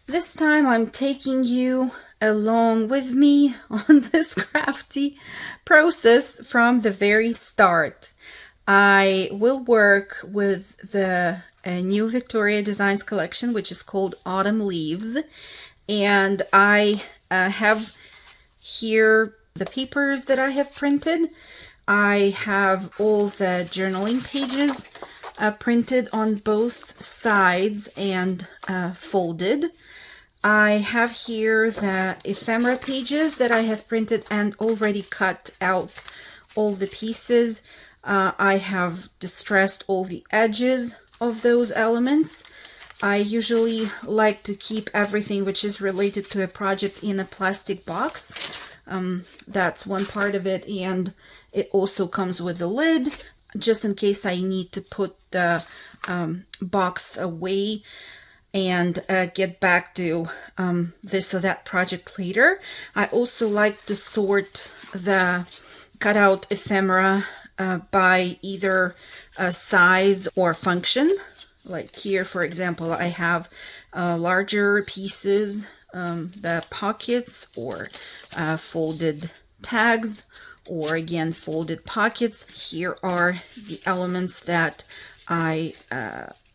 This time I'm taking you along with me on this crafty process from the very start. I will work with the new Vectoria Designs collection, which is called Autumn Leaves, and I have here the papers that I have printed. I have all the journaling pages printed on both sides and folded. I have here the ephemera pages that I have printed and already cut out all the pieces. I have distressed all the edges of those elements. I usually like to keep everything which is related to a project in a plastic box. That's one part of it, and it also comes with a lid just in case I need to put the box away and get back to this or that project later. I also like to sort the cutout ephemera by either size or function. Like here, for example, I have larger pieces, the pockets or folded tags, or again folded pockets. Here are the elements that I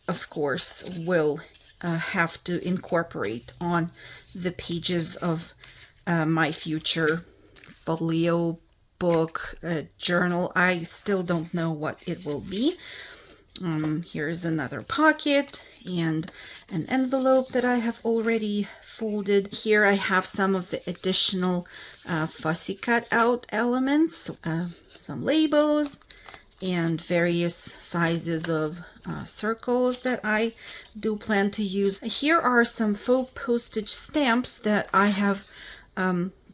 of course will have to incorporate on the pages of my future folio book, journal. I still don't know what it will be. Here's another pocket and an envelope that I have already folded. Here I have some of the additional fussy cut out elements, some labels, and various sizes of circles that I do plan to use. Here are some faux postage stamps that I have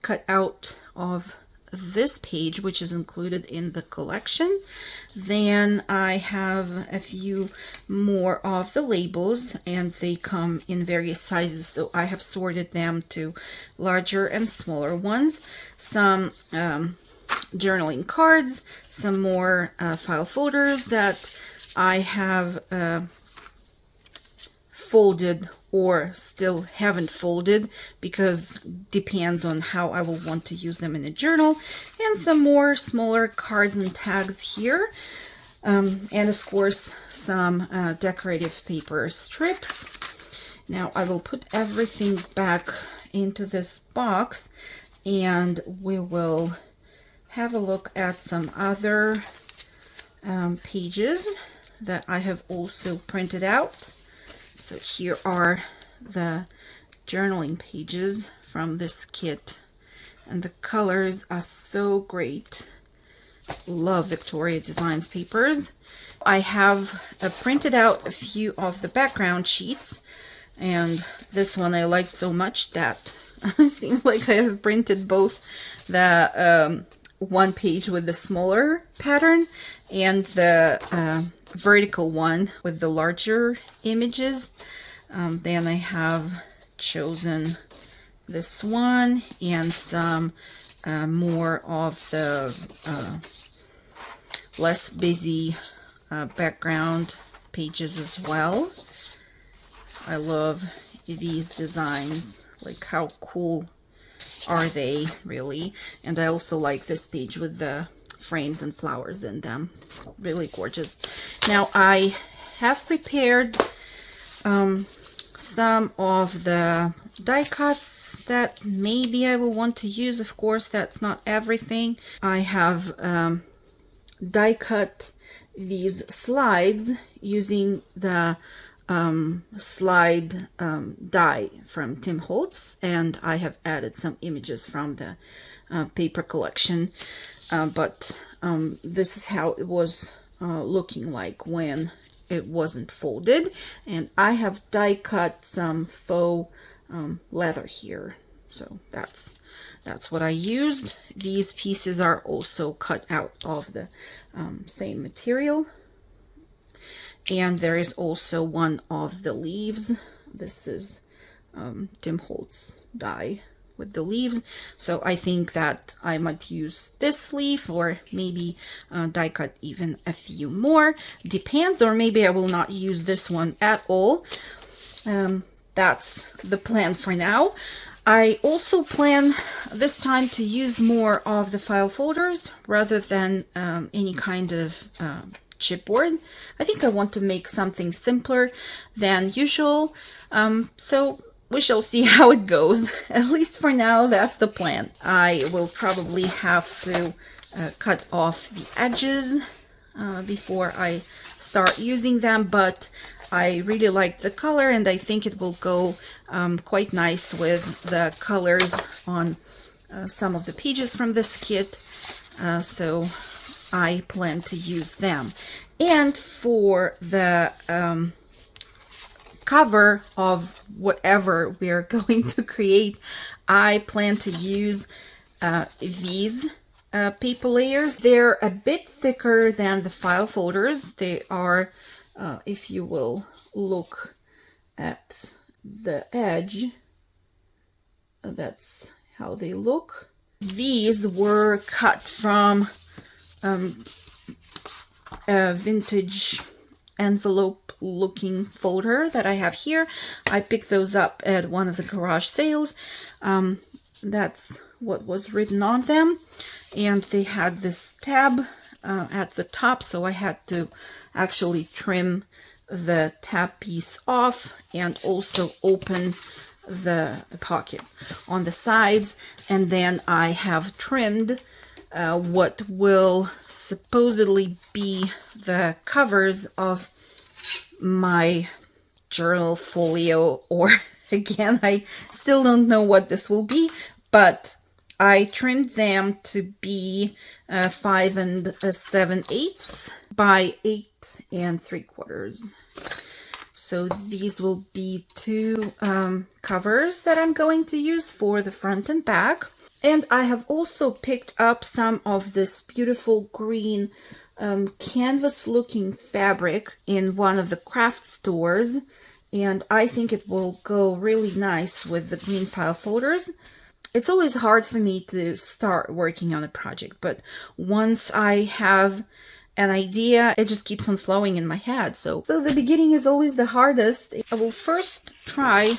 cut out of this page, which is included in the collection. Then I have a few more of the labels, and they come in various sizes, so I have sorted them to larger and smaller ones. Some journaling cards, some more file folders that I have folded or still haven't folded, because depends on how I will want to use them in a journal, and some more smaller cards and tags here, and of course some decorative paper strips. Now I will put everything back into this box, and we will have a look at some other pages that I have also printed out. So here are the journaling pages from this kit, and the colors are so great. Love Vectoria Designs papers. I have printed out a few of the background sheets, and this one I liked so much that it seems like I have printed both the one page with the smaller pattern and the vertical one with the larger images. Then I have chosen this one and some more of the less busy background pages as well. I love these designs. Like, how cool are they, really? And I also like this page with the frames and flowers in them. Really gorgeous. Now I have prepared some of the die cuts that maybe I will want to use. Of course, that's not everything. I have die cut these slides using the slide die from Tim Holtz, and I have added some images from the paper collection, but this is how it was looking like when it wasn't folded. And I have die cut some faux leather here, so that's what I used. These pieces are also cut out of the same material. And there is also one of the leaves. This is Tim Holtz die with the leaves. So I think that I might use this leaf, or maybe die cut even a few more. Depends, or maybe I will not use this one at all. that's the plan for now. I also plan this time to use more of the file folders rather than any kind of chipboard. I think I want to make something simpler than usual. So we shall see how it goes. At least for now, that's the plan. I will probably have to cut off the edges before I start using them, but I really like the color and I think it will go quite nice with the colors on some of the pages from this kit. So I plan to use them. And for the cover of whatever we are going to create, I plan to use these paper layers. They're a bit thicker than the file folders. They are, if you will look at the edge, that's how they look. These were cut from a vintage envelope looking folder that I have here. I picked those up at one of the garage sales. That's what was written on them, and they had this tab at the top, so I had to actually trim the tab piece off and also open the pocket on the sides, and then I have trimmed what will supposedly be the covers of my journal folio, or again, I still don't know what this will be, but I trimmed them to be 5 7/8 by 8 3/4. So these will be two covers that I'm going to use for the front and back. And I have also picked up some of this beautiful green canvas looking fabric in one of the craft stores, and I think it will go really nice with the green file folders. It's always hard for me to start working on a project, but once I have an idea, it just keeps on flowing in my head. So the beginning is always the hardest. I will first try,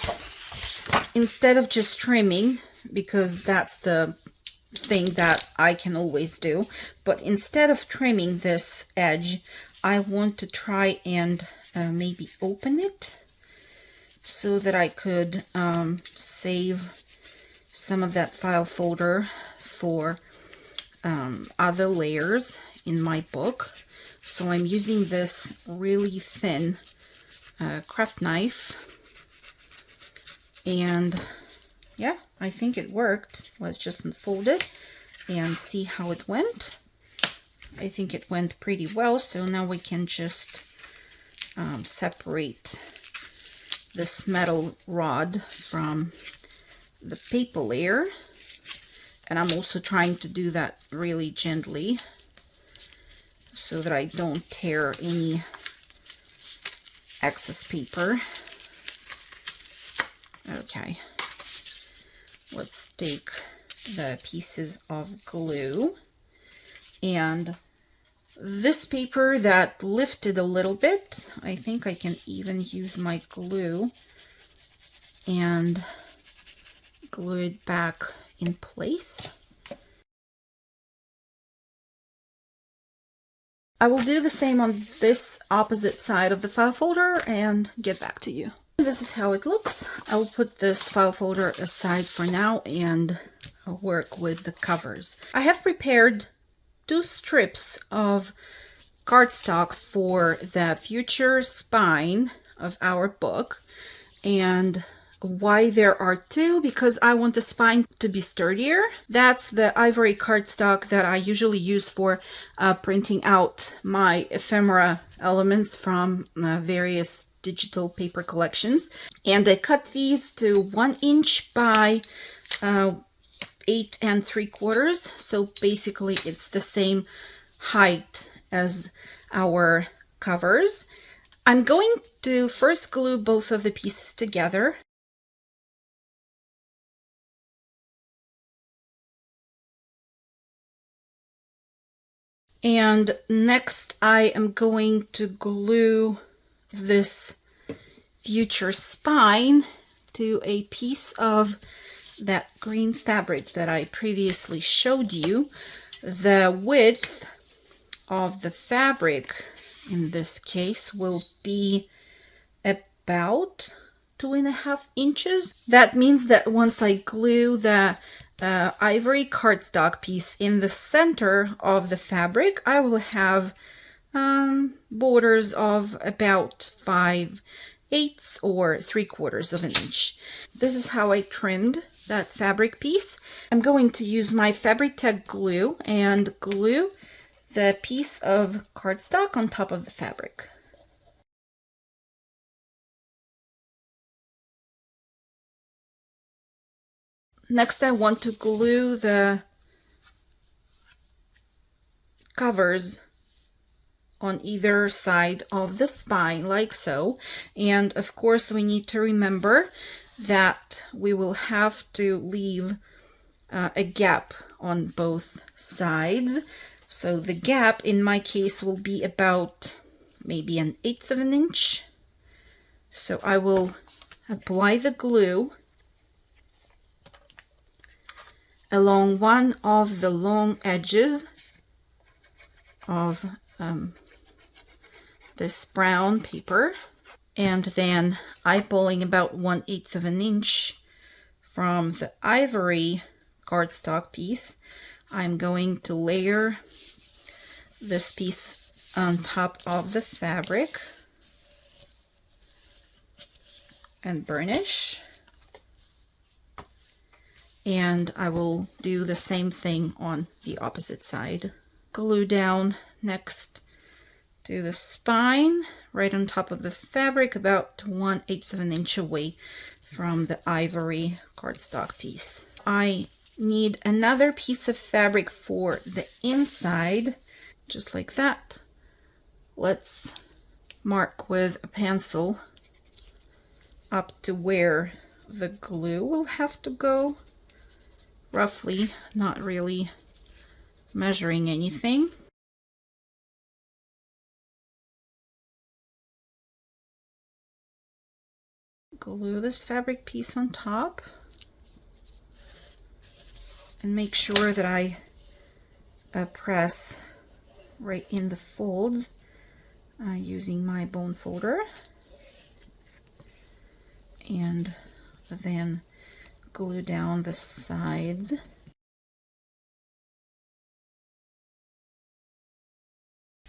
instead of just trimming, because that's the thing that I can always do, but instead of trimming this edge, I want to try and maybe open it so that I could save some of that file folder for other layers in my book. So I'm using this really thin craft knife, and yeah, I think it worked. Let's just unfold it and see how it went. I think it went pretty well, so now we can just separate this metal rod from the paper layer, and I'm also trying to do that really gently so that I don't tear any excess paper. Okay, let's take the pieces of glue, and this paper that lifted a little bit, I think I can even use my glue and glue it back in place. I will do the same on this opposite side of the file folder and get back to you. This is how it looks. I'll put this file folder aside for now and I'll work with the covers. I have prepared 2 strips of cardstock for the future spine of our book. And why there are 2? Because I want the spine to be sturdier. That's the ivory cardstock that I usually use for printing out my ephemera elements from various digital paper collections. And I cut these to 1 inch by 8 3/4. So basically it's the same height as our covers. I'm going to first glue both of the pieces together. And next I am going to glue this future spine to a piece of that green fabric that I previously showed you. The width of the fabric in this case will be about 2.5 inches. That means that once I glue the ivory cardstock piece in the center of the fabric, I will have borders of about 5/8 or 3/4 of an inch. This is how I trimmed that fabric piece. I'm going to use my Fabri-Tac glue and glue the piece of cardstock on top of the fabric. Next, I want to glue the covers on either side of the spine, like so. And of course, we need to remember that we will have to leave a gap on both sides. So the gap in my case will be about maybe 1/8 of an inch. So I will apply the glue along one of the long edges of this brown paper, and then eyeballing about 1/8 of an inch from the ivory cardstock piece, I'm going to layer this piece on top of the fabric and burnish. And I will do the same thing on the opposite side. Glue down next to the spine, right on top of the fabric, about 1/8 of an inch away from the ivory cardstock piece. I need another piece of fabric for the inside, just like that. Let's mark with a pencil up to where the glue will have to go, roughly, not really measuring anything. Glue this fabric piece on top and make sure that I press right in the folds using my bone folder, and then glue down the sides.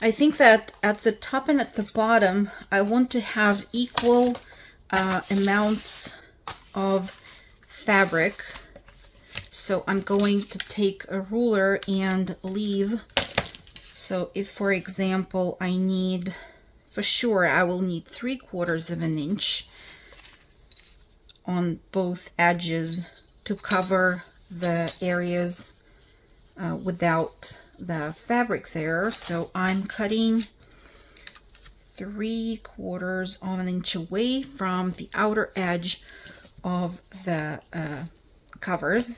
I think that at the top and at the bottom I want to have equal amounts of fabric, so I'm going to take a ruler and leave. So if, for example, I need, for sure I will need 3/4 of an inch on both edges to cover the areas without the fabric there. So I'm cutting 3/4 of an inch away from the outer edge of the covers,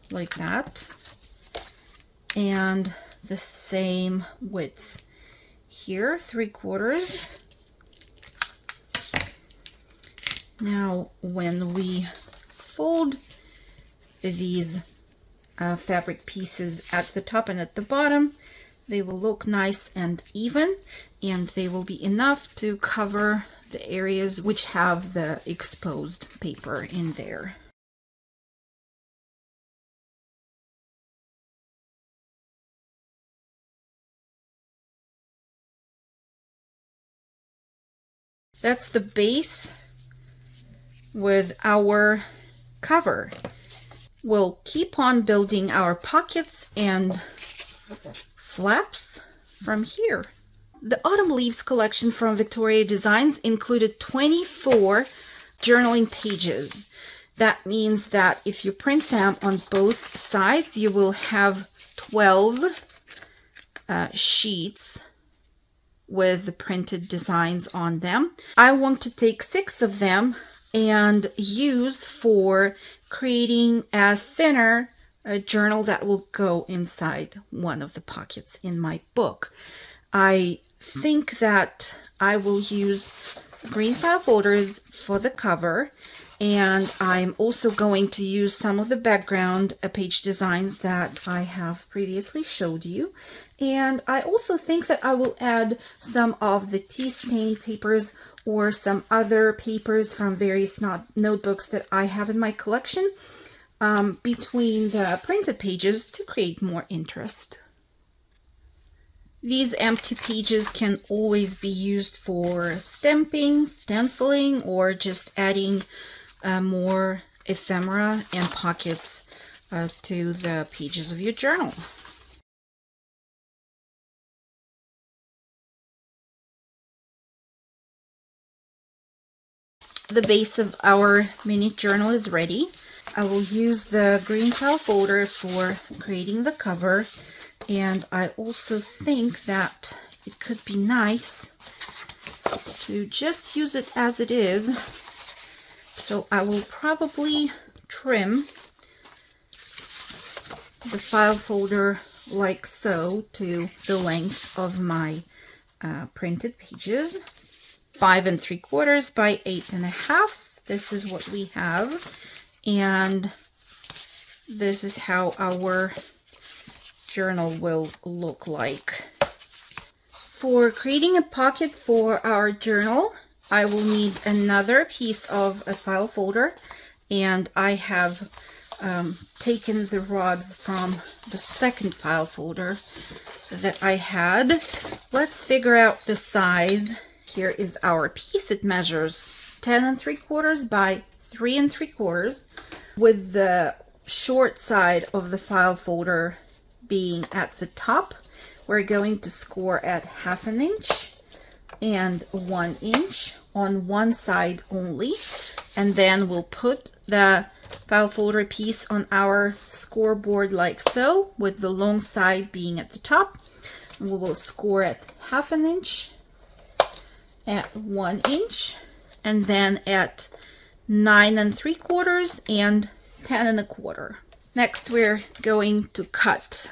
like that, and the same width here, 3/4. Now when we fold these fabric pieces at the top and at the bottom, they will look nice and even, and they will be enough to cover the areas which have the exposed paper in there. That's the base with our cover. We'll keep on building our pockets and flaps from here. The Autumn Leaves collection from Vectoria Designs included 24 journaling pages. That means that if you print them on both sides, you will have 12 sheets with the printed designs on them. I want to take 6 of them and use for creating a thinner journal that will go inside one of the pockets in my book. I think that I will use green file folders for the cover, and I'm also going to use some of the background page designs that I have previously showed you. And I also think that I will add some of the tea stain papers or some other papers from various notebooks that I have in my collection between the printed pages to create more interest. These empty pages can always be used for stamping, stenciling, or just adding more ephemera and pockets to the pages of your journal. The base of our mini journal is ready. I will use the green file folder for creating the cover, and I also think that it could be nice to just use it as it is. So I will probably trim the file folder like so to the length of my printed pages. 5 3/4 by 8 1/2. This is what we have, and this is how our journal will look like. For creating a pocket for our journal, I will need another piece of a file folder, and I have taken the rods from the second file folder that I had. Let's figure out the size. Here is our piece. It measures 10 3/4 by 3 3/4, with the short side of the file folder being at the top. We're going to score at 1/2 inch and 1 inch on one side only, and then we'll put the file folder piece on our scoreboard like so, with the long side being at the top. And we will score at 1/2 inch, at 1 inch, and then at 9 3/4 and 10 1/4. Next, we're going to cut.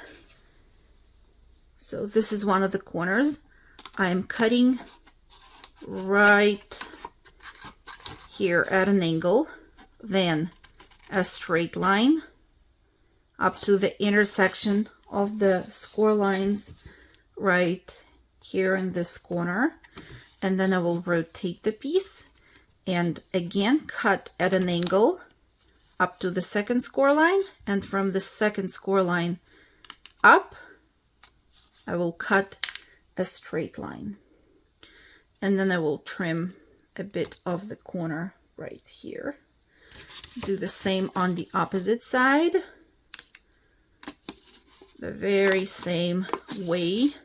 So this is one of the corners. I'm cutting right here at an angle, then a straight line up to the intersection of the score lines right here in this corner. And then I will rotate the piece and again cut at an angle up to the second score line, and from the second score line up I will cut a straight line, and then I will trim a bit of the corner right here. Do the same on the opposite side, the very same way.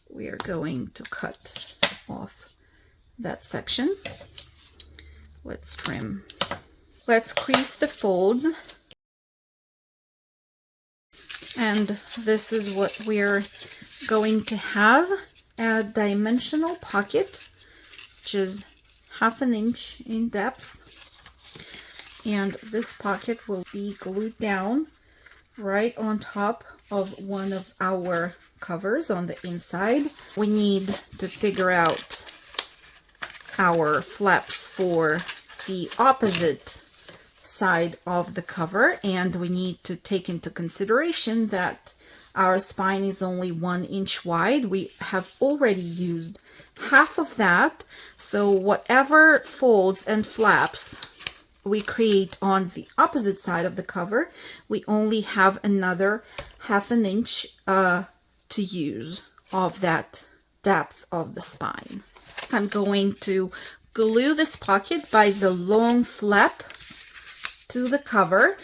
We are going to cut off that section. Let's trim. Let's crease the folds. And this is what we're going to have: a dimensional pocket, which is 1/2 inch in depth. And this pocket will be glued down right on top of one of our covers on the inside. We need to figure out our flaps for the opposite side of the cover, and we need to take into consideration that our spine is only 1 inch wide. We have already used half of that, so whatever folds and flaps we create on the opposite side of the cover, we only have another 1/2 inch to use of that depth of the spine. I'm going to glue this pocket by the long flap to the cover.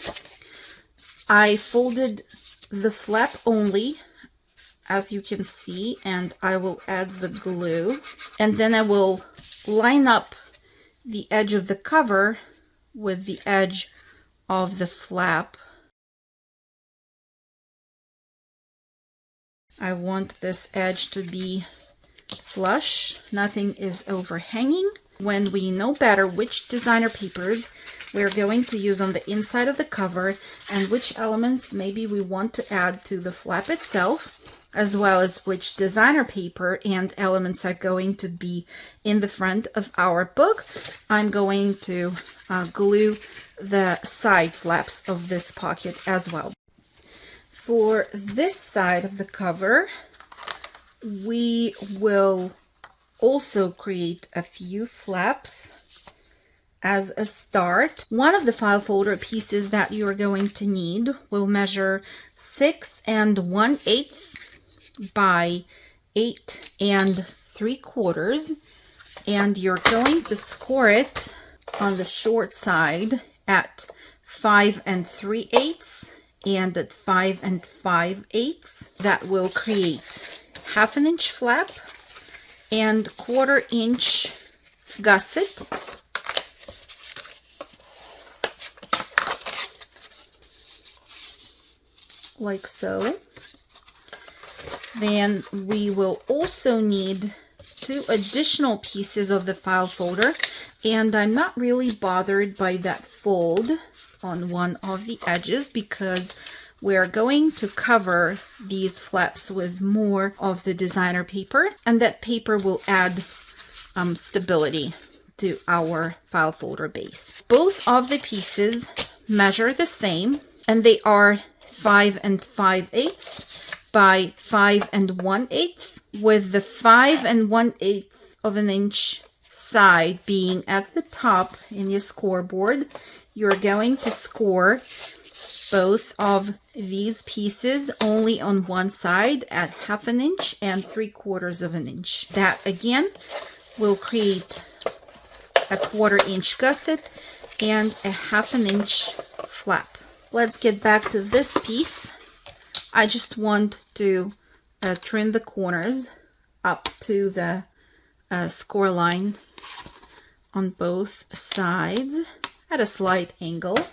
I folded the flap only, as you can see, and I will add the glue, and then I will line up the edge of the cover with the edge of the flap. I want this edge to be flush, nothing is overhanging. When we know better which designer papers we're going to use on the inside of the cover and which elements maybe we want to add to the flap itself, as well as which designer paper and elements are going to be in the front of our book, I'm going to glue the side flaps of this pocket as well. For this side of the cover, we will also create a few flaps as a start. One of the file folder pieces that you are going to need will measure 6 1/8 by 8 3/4, and you're going to score it on the short side at 5 3/8 and at 5 5/8. That will create 1/2 inch flap and 1/4 inch gusset. Like so. Then we will also need 2 additional pieces of the file folder, and I'm not really bothered by that fold on one of the edges because we're going to cover these flaps with more of the designer paper, and that paper will add stability to our file folder base. Both of the pieces measure the same, and they are 5 5/8 by 5 1/8, with the 5 1/8 of an inch side being at the top in your scoreboard. You're going to score both of these pieces only on one side at 1/2 inch and 3/4 of an inch. That again will create a 1/4 inch gusset and a 1/2 inch flap. Let's get back to this piece. I just want to trim the corners up to the score line on both sides at a slight angle,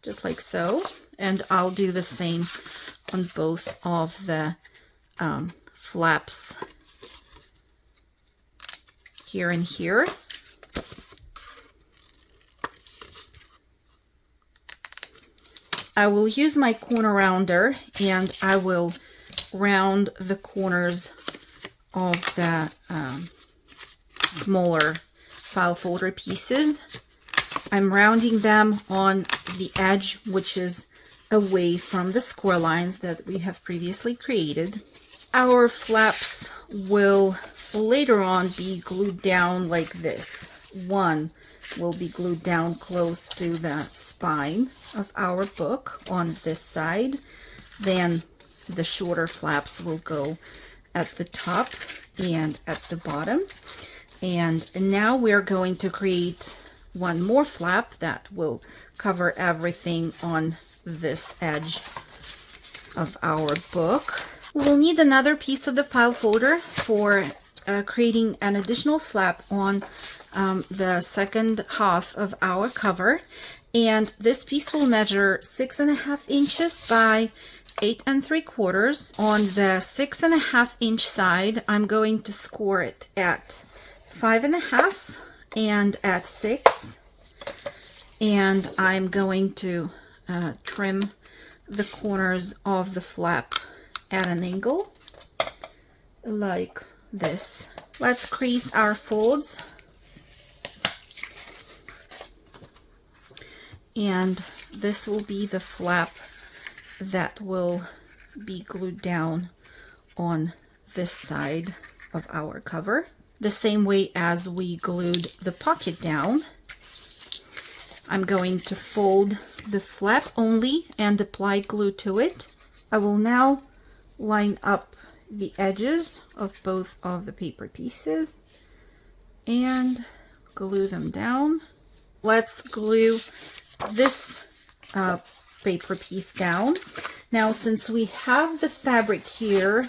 just like so. And I'll do the same on both of the flaps here and here. I will use my corner rounder and I will round the corners of the smaller file folder pieces. I'm rounding them on the edge, which is away from the score lines that we have previously created. Our flaps will later on be glued down like this. One will be glued down close to the spine of our book on this side. Then the shorter flaps will go at the top and at the bottom. And now we're going to create one more flap that will cover everything on this edge of our book. We'll need another piece of the file folder for creating an additional flap on the second half of our cover, and this piece will measure 6 1/2 inches by 8 3/4. On the 6 1/2 inch side, I'm going to score it at 5 1/2 and at 6, and I'm going to trim the corners of the flap at an angle like this. Let's crease our folds, and this will be the flap that will be glued down on this side of our cover, the same way as we glued the pocket down. I'm going to fold the flap only and apply glue to it. I will now line up the edges of both of the paper pieces and glue them down. Let's glue this paper piece down. Now, since we have the fabric here,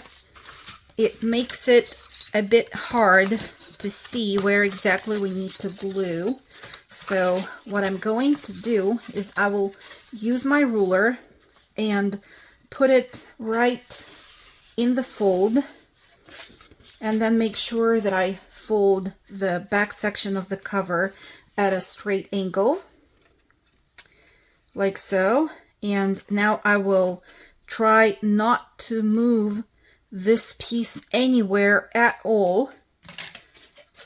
it makes it a bit hard to see where exactly we need to glue. So what I'm going to do is I will use my ruler and put it right in the fold, and then make sure that I fold the back section of the cover at a straight angle, like so. And now I will try not to move this piece anywhere at all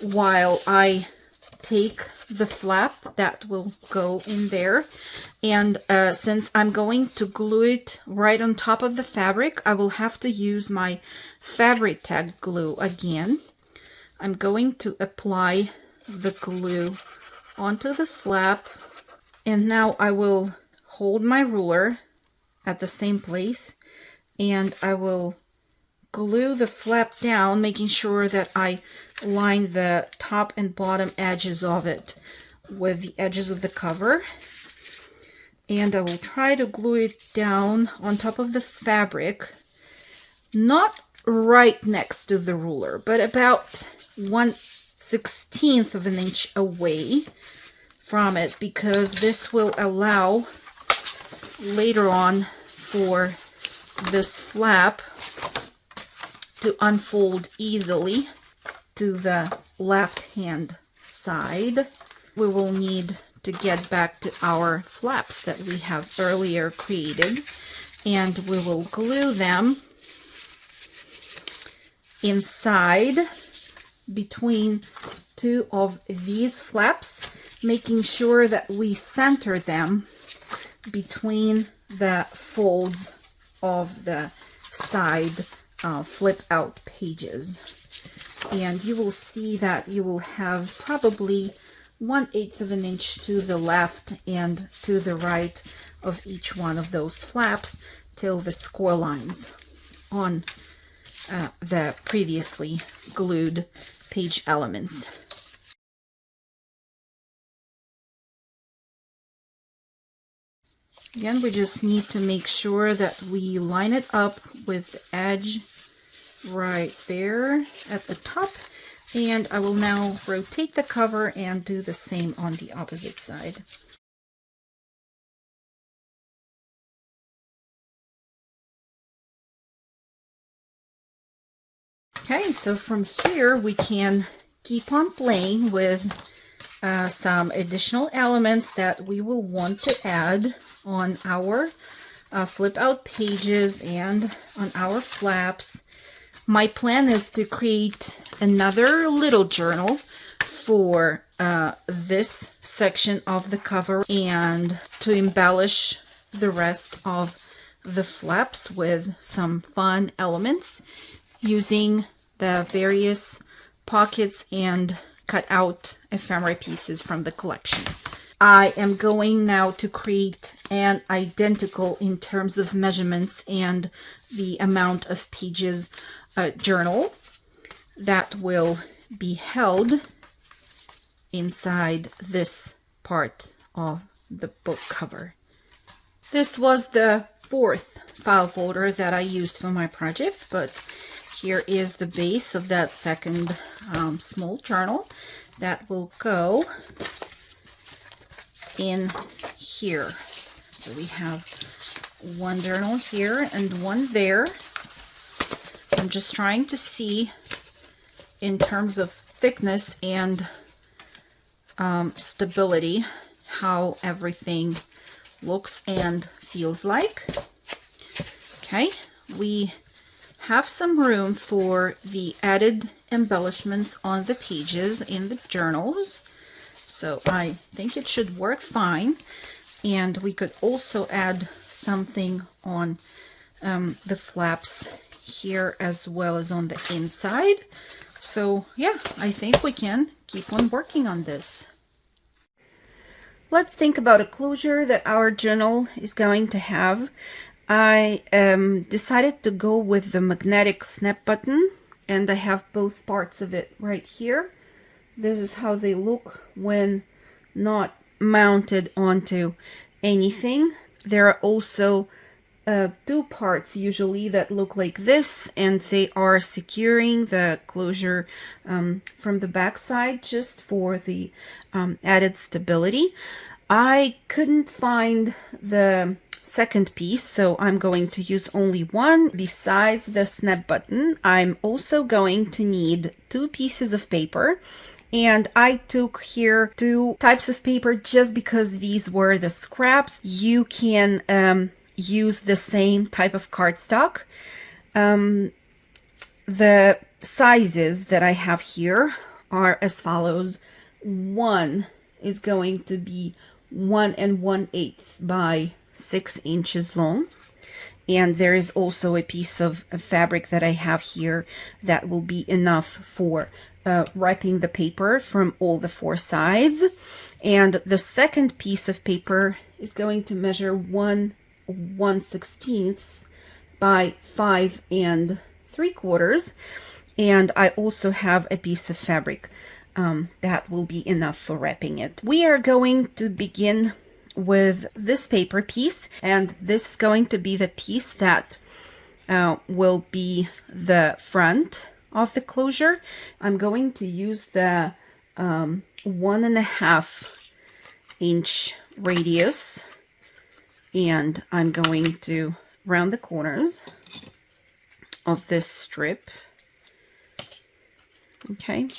while I take the flap that will go in there. And since I'm going to glue it right on top of the fabric, I will have to use my fabric tag glue again. I'm going to apply the glue onto the flap, and now I will hold my ruler at the same place and I will glue the flap down, making sure that I line the top and bottom edges of it with the edges of the cover. And I will try to glue it down on top of the fabric, not right next to the ruler, but about 1/16 of an inch away from it, because this will allow later on for this flap to unfold easily to the left hand side. We will need to get back to our flaps that we have earlier created, and we will glue them inside between two of these flaps, making sure that we center them between the folds of the side flip out pages. And you will see that you will have probably 1/8 of an inch to the left and to the right of each one of those flaps till the score lines on the previously glued page elements. Again, we just need to make sure that we line it up with the edge right there at the top. And I will now rotate the cover and do the same on the opposite side. Okay, so from here we can keep on playing with some additional elements that we will want to add on our flip out pages and on our flaps. My plan is to create another little journal for this section of the cover and to embellish the rest of the flaps with some fun elements using the various pockets and cut out ephemera pieces from the collection. I am going now to create an identical in terms of measurements and the amount of pages journal that will be held inside this part of the book cover. This was the 4th file folder that I used for my project, but here is the base of that second small journal that will go in here. So we have one journal here and one there. I'm just trying to see in terms of thickness and stability how everything looks and feels like. Okay, we have some room for the added embellishments on the pages in the journals, so I think it should work fine. And we could also add something on the flaps here as well as on the inside. So yeah, I think we can keep on working on this. Let's think about a closure that our journal is going to have. I decided to go with the magnetic snap button, and I have both parts of it right here. This is how they look when not mounted onto anything. There are also two parts usually that look like this, and they are securing the closure from the back side just for the added stability. I couldn't find the second piece, so I'm going to use only one. Besides the snap button, I'm also going to need 2 pieces of paper, and I took here 2 types of paper just because these were the scraps. You can use the same type of cardstock. The sizes that I have here are as follows. One is going to be 1 1/8 by 6 inches long. And there is also a piece of fabric that I have here that will be enough for wrapping the paper from all the 4 sides. And the second piece of paper is going to measure 1 1/16 by 5 3/4. And I also have a piece of fabric that will be enough for wrapping it. We are going to begin with this paper piece, and this is going to be the piece that will be the front of the closure. I'm going to use the 1.5 inch radius, and I'm going to round the corners of this strip. Okay,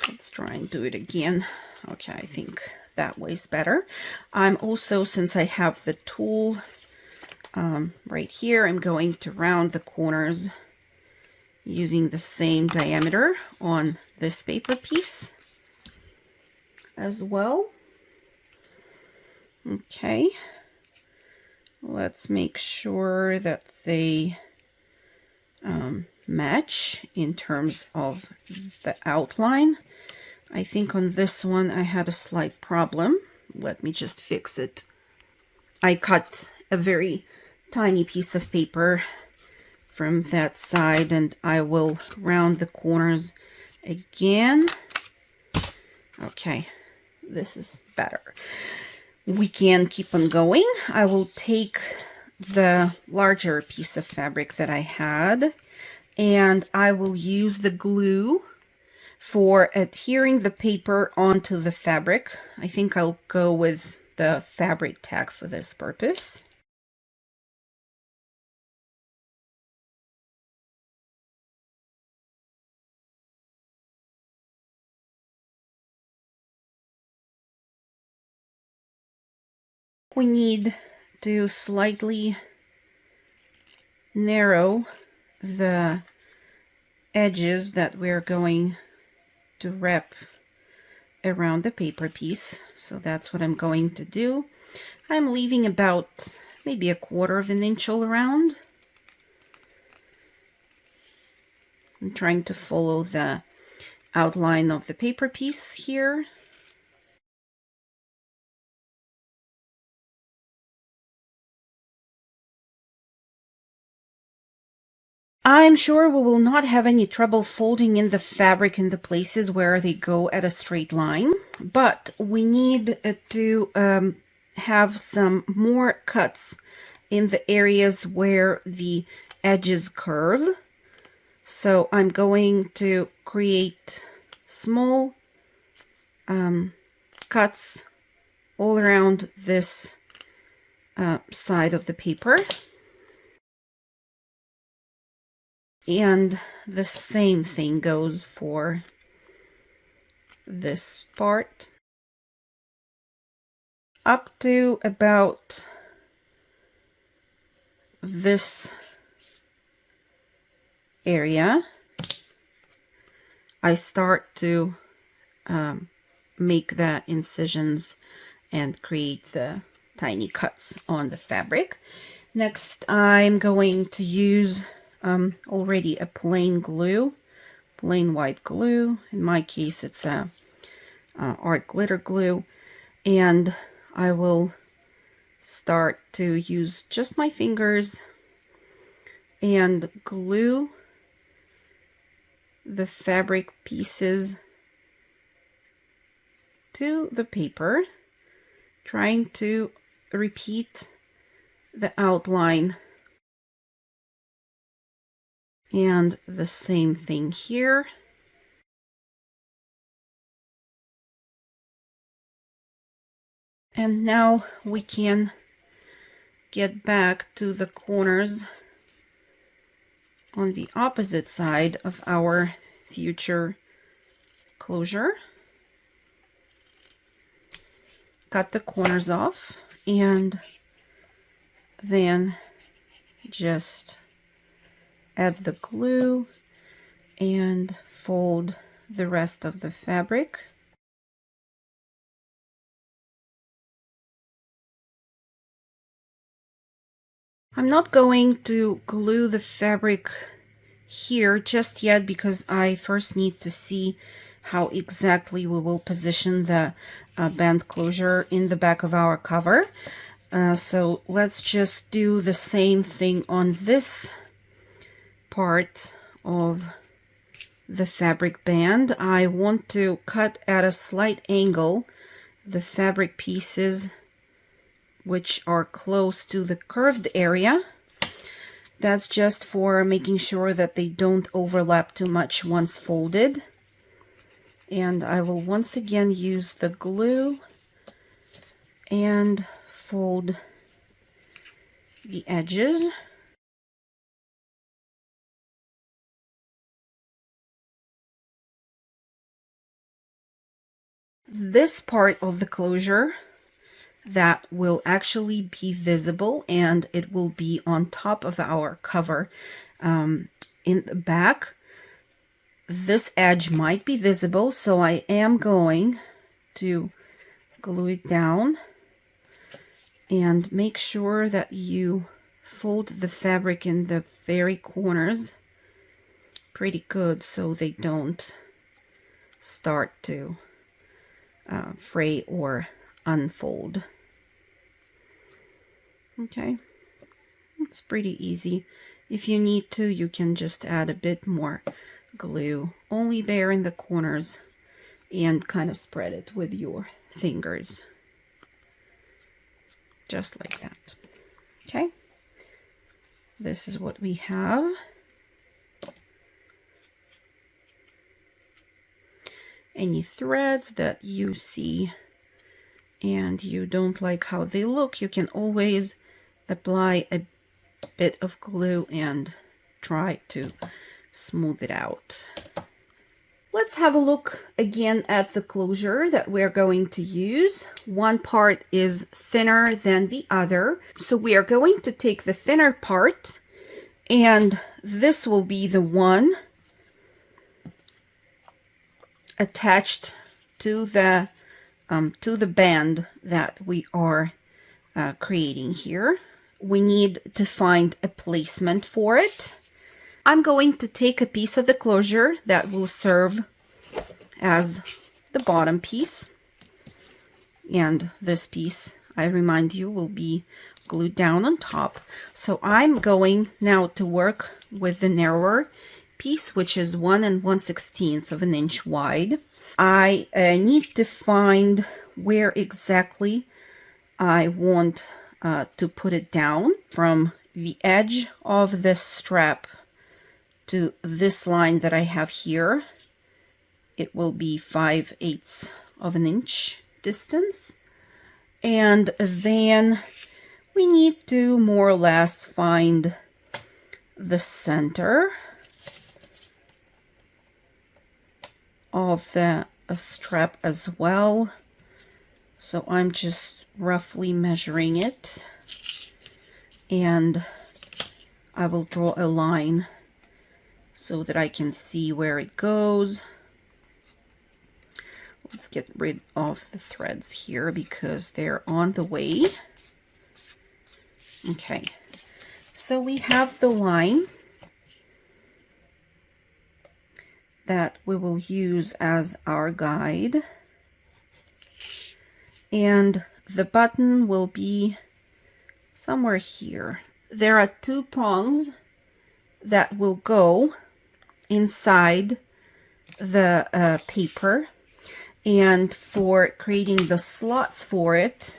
let's try and do it again. Okay, I think that way's better. I'm also, since I have the tool right here, I'm going to round the corners using the same diameter on this paper piece as well. Okay, let's make sure that they match in terms of the outline. I think on this one I had a slight problem. Let me just fix it. I cut a very tiny piece of paper from that side, and I will round the corners again. Okay, this is better. We can keep on going. I will take the larger piece of fabric that I had, and I will use the glue for adhering the paper onto the fabric. I think I'll go with the fabric tag for this purpose. We need to slightly narrow the edges that we're going to wrap around the paper piece. So that's what I'm going to do. I'm leaving about maybe 1/4 inch all around. I'm trying to follow the outline of the paper piece here. I'm sure we will not have any trouble folding in the fabric in the places where they go at a straight line, but we need to have some more cuts in the areas where the edges curve. So I'm going to create small cuts all around this side of the paper. And the same thing goes for this part. Up to about this area, I start to make the incisions and create the tiny cuts on the fabric. Next, I'm going to use already a plain white glue. In my case, it's a art glitter glue, and I will start to use just my fingers and glue the fabric pieces to the paper, trying to repeat the outline. And the same thing here. And now we can get back to the corners on the opposite side of our future closure. Cut the corners off, and then just add the glue and fold the rest of the fabric. I'm not going to glue the fabric here just yet because I first need to see how exactly we will position the band closure in the back of our cover. So let's just do the same thing on this part of the fabric band. I want to cut at a slight angle the fabric pieces which are close to the curved area. That's just for making sure that they don't overlap too much once folded. And I will once again use the glue and fold the edges. This part of the closure that will actually be visible, and it will be on top of our cover in the back. This edge might be visible, so I am going to glue it down and make sure that you fold the fabric in the very corners pretty good so they don't start to fray or unfold. Okay, it's pretty easy. If you need to, you can just add a bit more glue only there in the corners and kind of spread it with your fingers. Just like that. Okay, this is what we have. Any threads that you see and you don't like how they look, you can always apply a bit of glue and try to smooth it out. Let's have a look again at the closure that we're going to use. One part is thinner than the other, so we are going to take the thinner part, and this will be the one attached to the band that we are creating here. We need to find a placement for it. I'm going to take a piece of the closure that will serve as the bottom piece, and this piece, I remind you, will be glued down on top. So I'm going now to work with the narrower piece, which is 1 1/16 of an inch wide. I need to find where exactly I want to put it down. From the edge of the strap to this line that I have here, it will be 5/8 of an inch distance. And then we need to more or less find the center of the strap as well. So I'm just roughly measuring it, and I will draw a line so that I can see where it goes. Let's get rid of the threads here because they're on the way. Okay, so we have the line that we will use as our guide, and the button will be somewhere here. There are 2 prongs that will go inside the paper, and for creating the slots for it,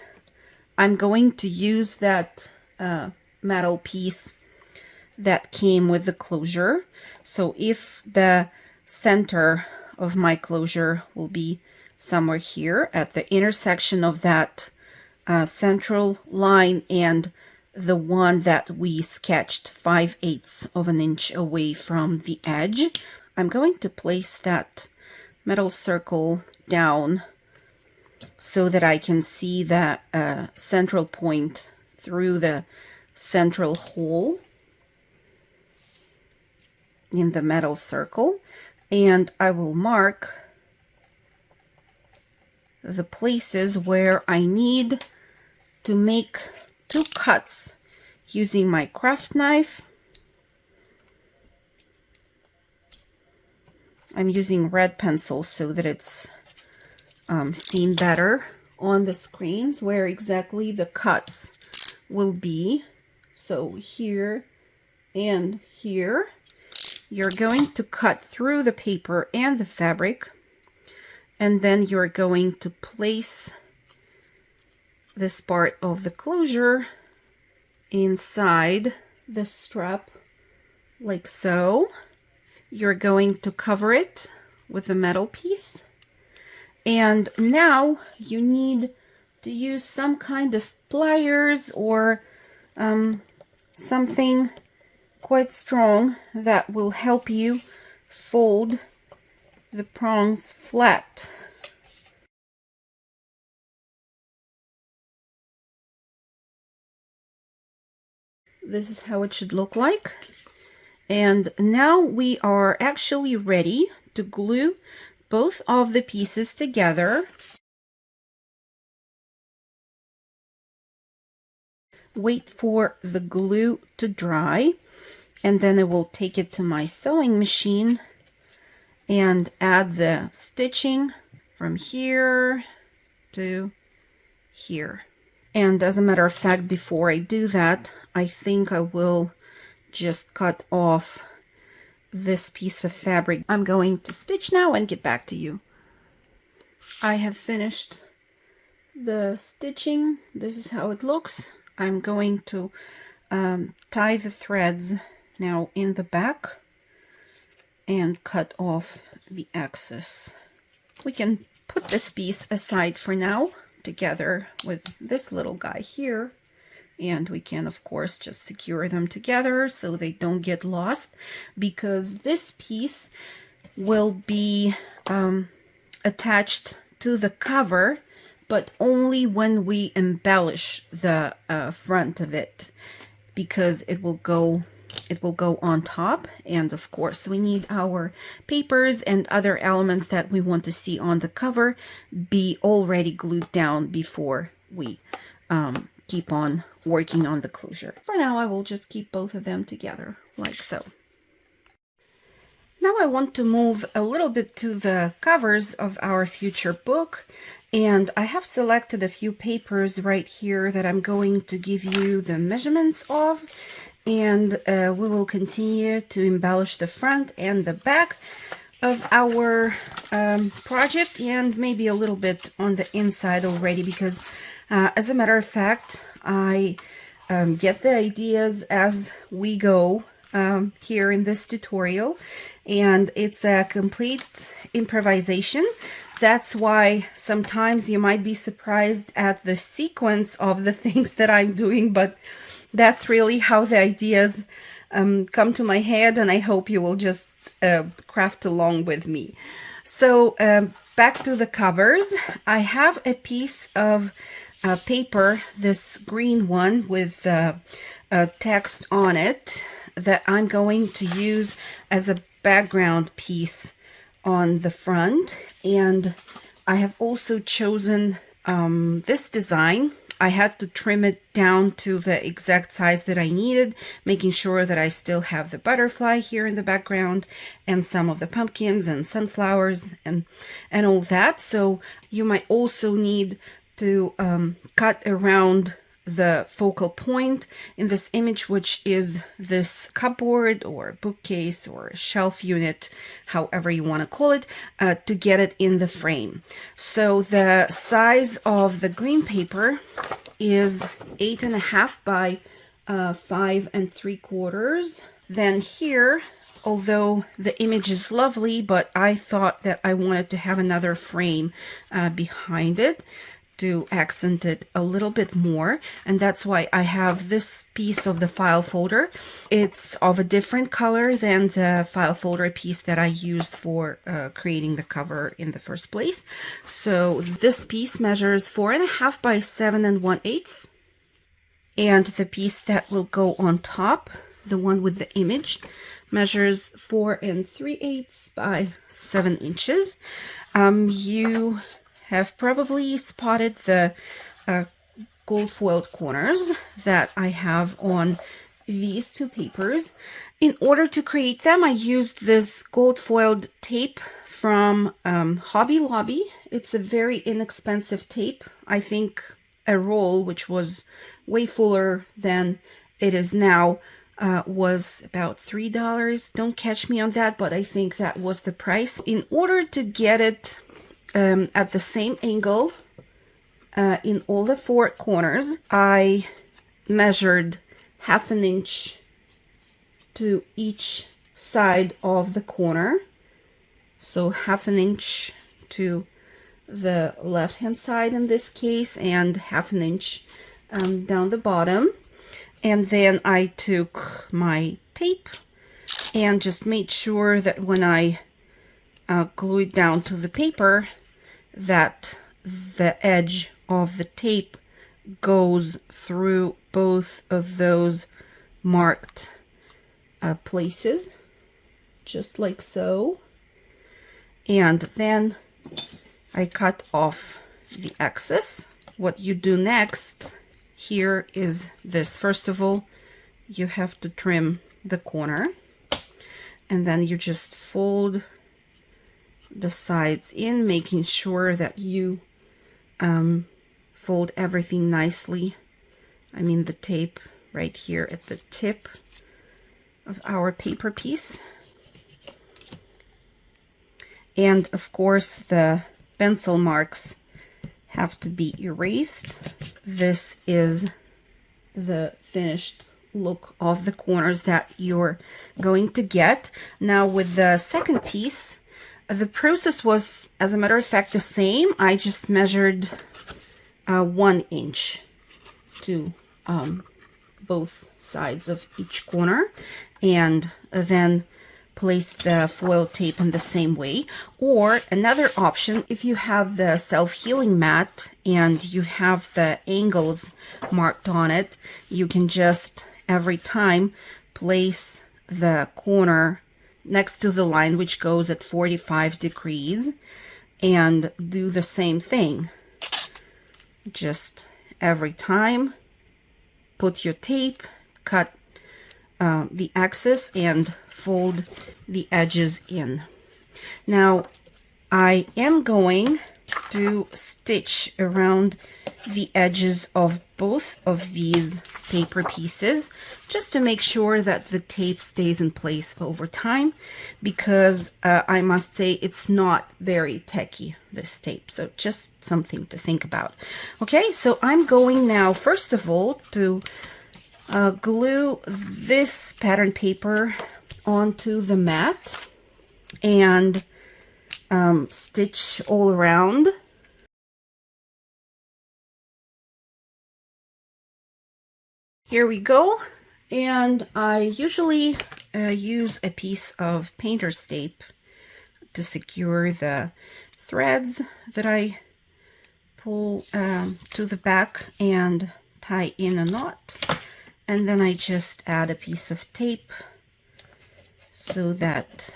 I'm going to use that metal piece that came with the closure. So if the center of my closure will be somewhere here at the intersection of that central line and the one that we sketched 5/8 of an inch away from the edge, I'm going to place that metal circle down so that I can see the central point through the central hole in the metal circle, and I will mark the places where I need to make 2 cuts using my craft knife. I'm using red pencil so that it's seen better on the screens where exactly the cuts will be. So here and here, you're going to cut through the paper and the fabric, and then you're going to place this part of the closure inside the strap like so. You're going to cover it with a metal piece, and now you need to use some kind of pliers or something quite strong that will help you fold the prongs flat. This is how it should look like. And now we are actually ready to glue both of the pieces together. Wait for the glue to dry, and then I will take it to my sewing machine and add the stitching from here to here. And as a matter of fact, before I do that, I think I will just cut off this piece of fabric. I'm going to stitch now and get back to you. I have finished the stitching. This is how it looks. I'm going to tie the threads now in the back and cut off the excess. We can put this piece aside for now together with this little guy here. And we can, of course, just secure them together so they don't get lost, because this piece will be attached to the cover, but only when we embellish the front of it, because it will go on top. And of course, we need our papers and other elements that we want to see on the cover be already glued down before we keep on working on the closure. For now, I will just keep both of them together like so. Now I want to move a little bit to the covers of our future book, and I have selected a few papers right here that I'm going to give you the measurements of, and we will continue to embellish the front and the back of our project, and maybe a little bit on the inside already, because as a matter of fact, I get the ideas as we go here in this tutorial, and it's a complete improvisation. That's why sometimes you might be surprised at the sequence of the things that I'm doing, but that's really how the ideas come to my head, and I hope you will just craft along with me. So back to the covers. I have a piece of paper, this green one with text on it, that I'm going to use as a background piece on the front. And I have also chosen this design. I had to trim it down to the exact size that I needed, making sure that I still have the butterfly here in the background and some of the pumpkins and sunflowers and all that. So you might also need to cut around the focal point in this image, which is this cupboard or bookcase or shelf unit, however you want to call it, to get it in the frame. So the size of the green paper is 8.5 by 5 3/4. Then here, although the image is lovely, but I thought that I wanted to have another frame behind it to accent it a little bit more, and that's why I have this piece of the file folder. It's of a different color than the file folder piece that I used for creating the cover in the first place. So this piece measures 4.5 by 7 1/8, And the piece that will go on top, the one with the image, measures 4 3/8 by 7 inches. You have probably spotted the gold foiled corners that I have on these two papers. In order to create them, I used this gold foiled tape from Hobby Lobby. It's a very inexpensive tape. I think a roll, which was way fuller than it is now, was about $3. Don't catch me on that, but I think that was the price. In order to get it at the same angle in all the 4 corners, I measured 1/2 inch to each side of the corner. So 1/2 inch to the left hand side in this case, and 1/2 inch down the bottom. And then I took my tape and just made sure that when I glue it down to the paper, that the edge of the tape goes through both of those marked places, just like so. And then I cut off the excess. What you do next here is this. First of all, you have to trim the corner, and then you just fold the sides in, making sure that you fold everything nicely. I mean the tape right here at the tip of our paper piece. And of course the pencil marks have to be erased. This is the finished look of the corners that you're going to get. Now with the second piece, the process was, as a matter of fact, the same. I just measured 1 inch to both sides of each corner, and then place the foil tape in the same way. Or another option, if you have the self-healing mat and you have the angles marked on it, you can just every time place the corner next to the line which goes at 45 degrees and do the same thing. Just every time put your tape, cut the excess, and fold the edges in. Now I am going to stitch around the edges of both of these paper pieces just to make sure that the tape stays in place over time, because I must say it's not very tacky, this tape, so just something to think about. Okay, so I'm going now first of all to glue this pattern paper onto the mat and stitch all around. Here we go, and I usually use a piece of painter's tape to secure the threads that I pull to the back and tie in a knot, and then I just add a piece of tape so that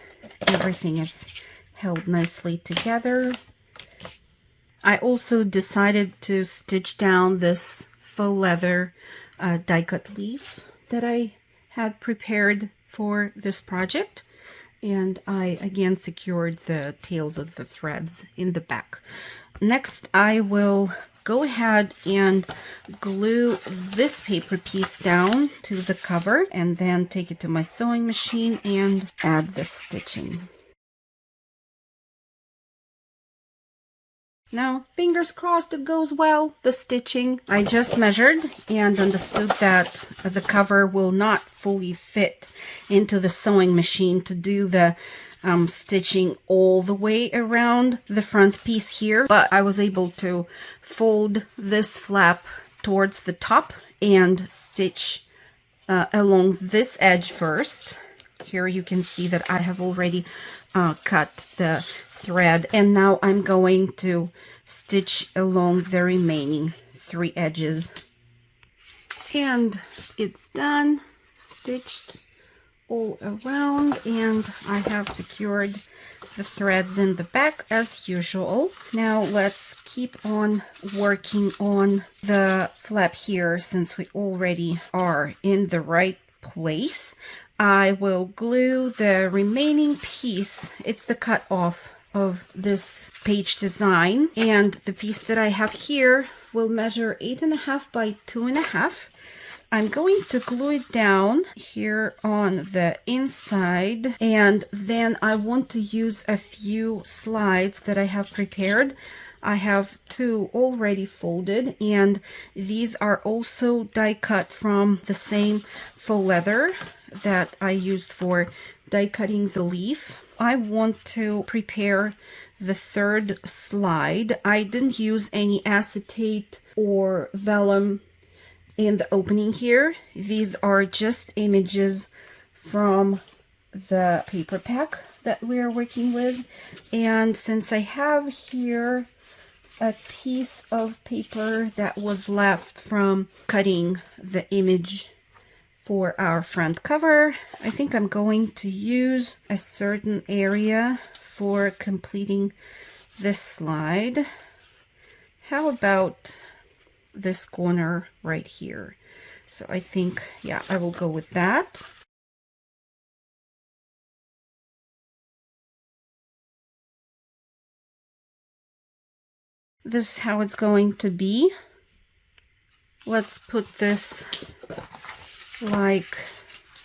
everything is held nicely together. I also decided to stitch down this faux leather die cut leaf that I had prepared for this project, and I again secured the tails of the threads in the back. Next, I will go ahead and glue this paper piece down to the cover and then take it to my sewing machine and add the stitching. Now, fingers crossed it goes well, the stitching. I just measured and understood that the cover will not fully fit into the sewing machine to do the stitching all the way around the front piece here, but I was able to fold this flap towards the top and stitch along this edge first. Here you can see that I have already cut the thread, and now I'm going to stitch along the remaining 3 edges. And it's done, stitched all around, and I have secured the threads in the back as usual. Now let's keep on working on the flap here, since we already are in the right place. I will glue the remaining piece. It's the cut off of this page design, and the piece that I have here will measure 8.5 by 2.5. I'm going to glue it down here on the inside, and then I want to use a few slides that I have prepared. I have 2 already folded, and these are also die cut from the same faux leather that I used for die cutting the leaf. I want to prepare the 3rd slide. I didn't use any acetate or vellum in the opening here. These are just images from the paper pack that we are working with. And since I have here a piece of paper that was left from cutting the image for our front cover, I think I'm going to use a certain area for completing this slide. How about this corner right here? So I think, yeah, I will go with that. This is how it's going to be. Let's put this like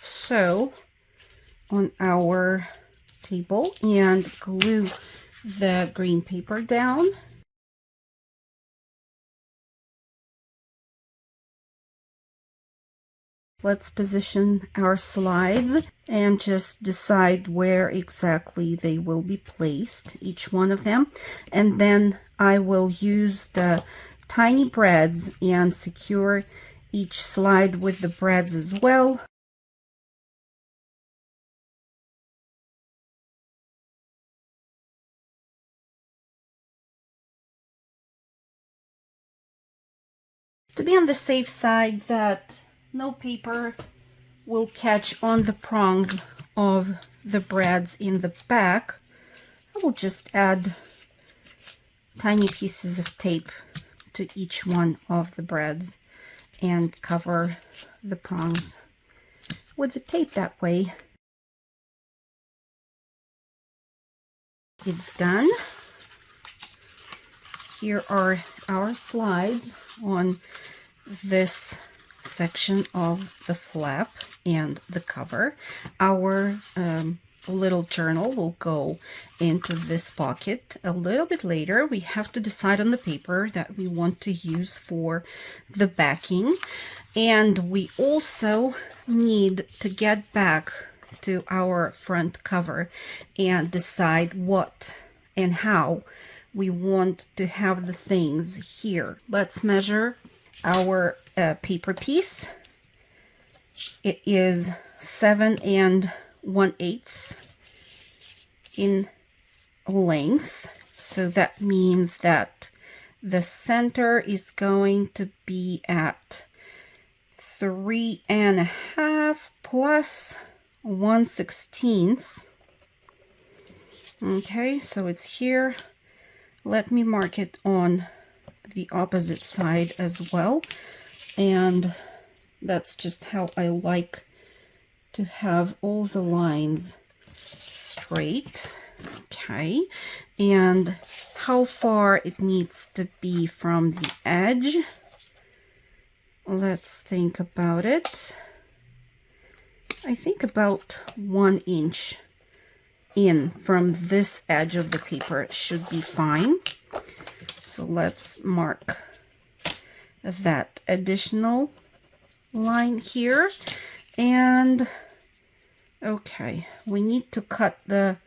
so on our table and glue the green paper down. Let's position our slides and just decide where exactly they will be placed, each one of them. And then I will use the tiny brads and secure each slide with the brads as well. To be on the safe side that no paper will catch on the prongs of the brads in the back, I will just add tiny pieces of tape to each one of the brads and cover the prongs with the tape that way. It's done. Here are our slides on this section of the flap and the cover. Our little journal will go into this pocket a little bit later. We have to decide on the paper that we want to use for the backing, and we also need to get back to our front cover and decide what and how we want to have the things here. Let's measure our paper piece. It is 7 1/8 in length, so that means that the center is going to be at 3.5 plus 1/16. Okay, so it's here. Let me mark it on the opposite side as well, and that's just how I like to have all the lines straight. Okay, and how far it needs to be from the edge, let's think about it. I think about 1 inch in from this edge of the paper should be fine. So let's mark that additional line here. And okay, we need to cut the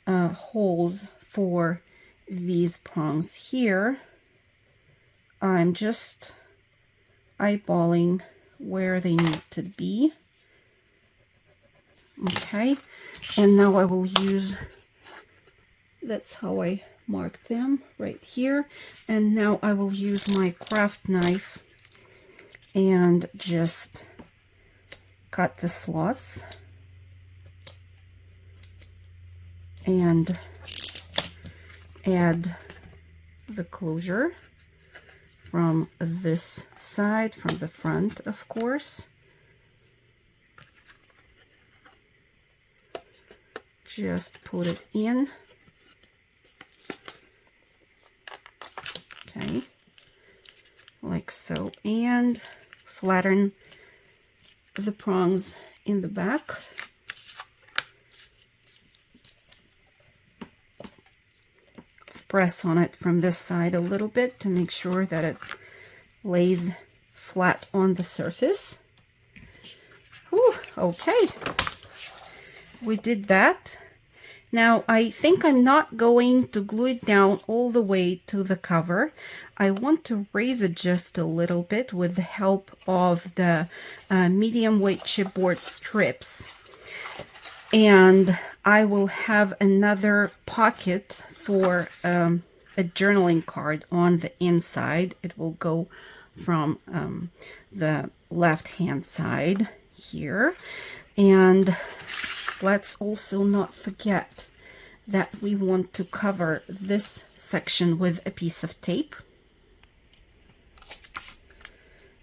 holes for these prongs here. I'm just eyeballing where they need to be. Okay, and now I will use, that's how I mark them right here. And now I will use my craft knife and just cut the slots and add the closure from this side, from the front, of course. Just put it in. Okay, like so, and flatten the prongs in the back. Let's press on it from this side a little bit to make sure that it lays flat on the surface. Whew, okay, we did that. Now I think I'm not going to glue it down all the way to the cover. I want to raise it just a little bit with the help of the medium weight chipboard strips. And I will have another pocket for a journaling card on the inside. It will go from the left hand side here. And let's also not forget that we want to cover this section with a piece of tape,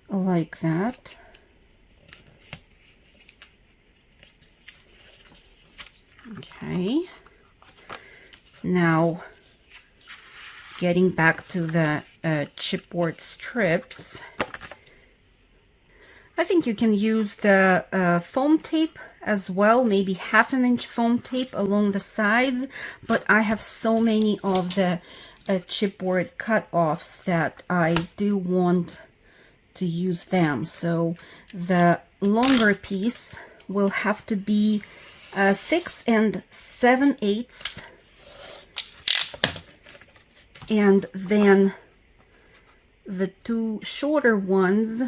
like that. Okay, now getting back to the chipboard strips, I think you can use the foam tape as well, maybe 1/2 inch foam tape along the sides, but I have so many of the chipboard cut-offs that I do want to use them. So the longer piece will have to be 6 7/8, and then the two shorter ones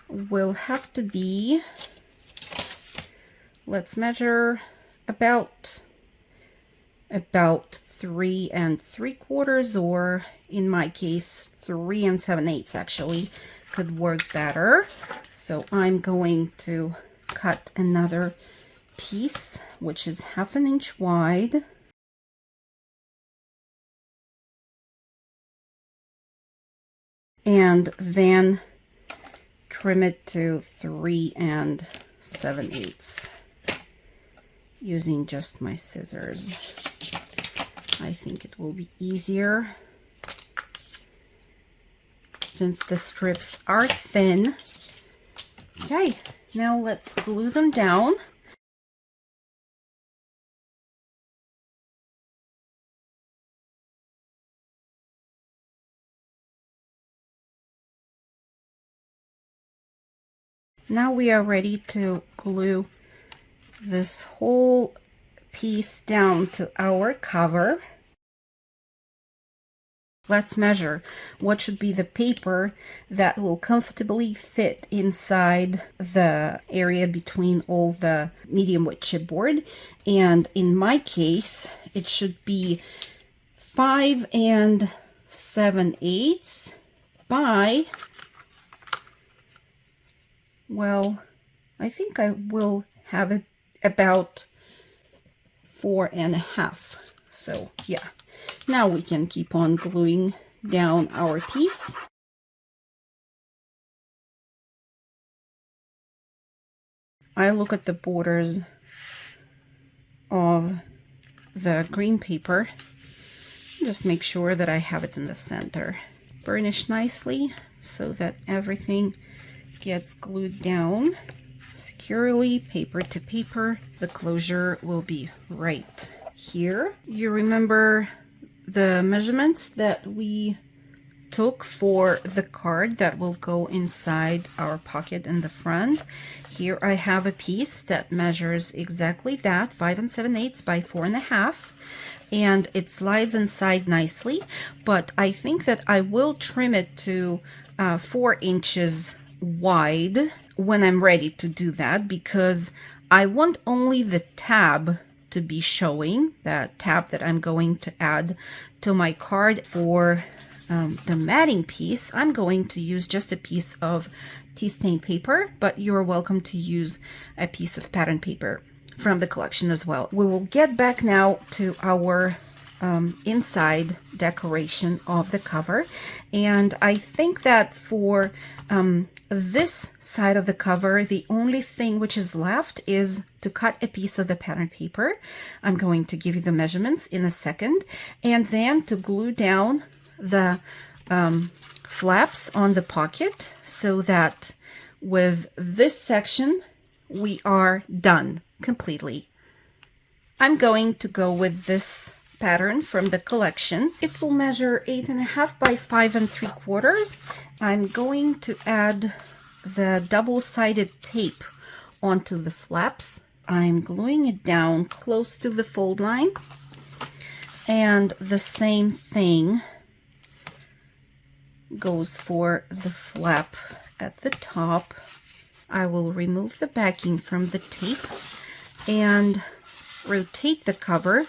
will have to be, let's measure, about 3 3/4, or in my case 3 7/8 actually could work better. So I'm going to cut another piece which is 1/2 inch wide, and then trim it to 3 7/8 using just my scissors. I think it will be easier since the strips are thin. Okay, now let's glue them down. Now we are ready to glue this whole piece down to our cover. Let's measure what should be the paper that will comfortably fit inside the area between all the medium weight chipboard. And in my case, it should be 5 7/8 by, well, I think I will have it about 4 1/2. So yeah, now we can keep on gluing down our piece. I look at the borders of the green paper, just make sure that I have it in the center. Burnish nicely so that everything gets glued down securely, paper to paper. The closure will be right here. You remember the measurements that we took for the card that will go inside our pocket in the front. Here I have a piece that measures exactly that, 5 7/8 by 4 1/2, and it slides inside nicely, but I think that I will trim it to 4 inches wide when I'm ready to do that, because I want only the tab to be showing, that tab that I'm going to add to my card. For the matting piece, I'm going to use just a piece of tea stain paper, but you're welcome to use a piece of pattern paper from the collection as well. We will get back now to our inside decoration of the cover, and I think that for this side of the cover, the only thing which is left is to cut a piece of the pattern paper. I'm going to give you the measurements in a second, and then to glue down the flaps on the pocket, so that with this section we are done completely. I'm going to go with this pattern from the collection. It will measure 8.5 by 5 3/4. I'm going to add the double-sided tape onto the flaps. I'm gluing it down close to the fold line, and the same thing goes for the flap at the top. I will remove the backing from the tape and rotate the cover,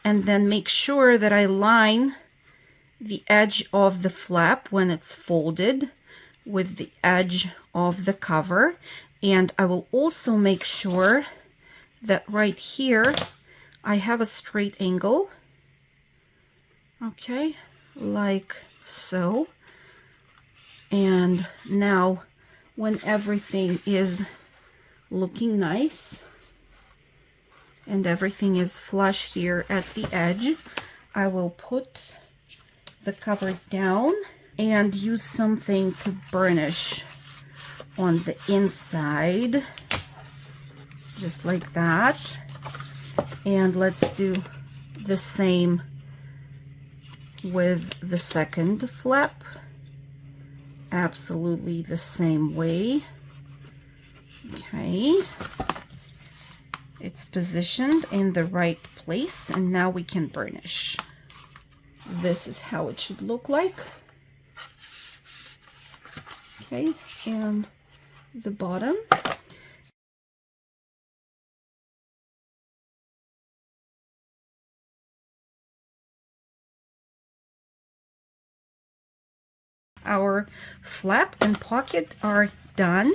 and then make sure that I line the edge of the flap when it's folded with the edge of the cover. And I will also make sure that right here I have a straight angle, okay, like so. And now when everything is looking nice and everything is flush here at the edge, I will put the cover down and use something to burnish on the inside, just like that. And let's do the same with the second flap, absolutely the same way. Okay, it's positioned in the right place, and now we can burnish. This is how it should look like. Okay, and the bottom. Our flap and pocket are done.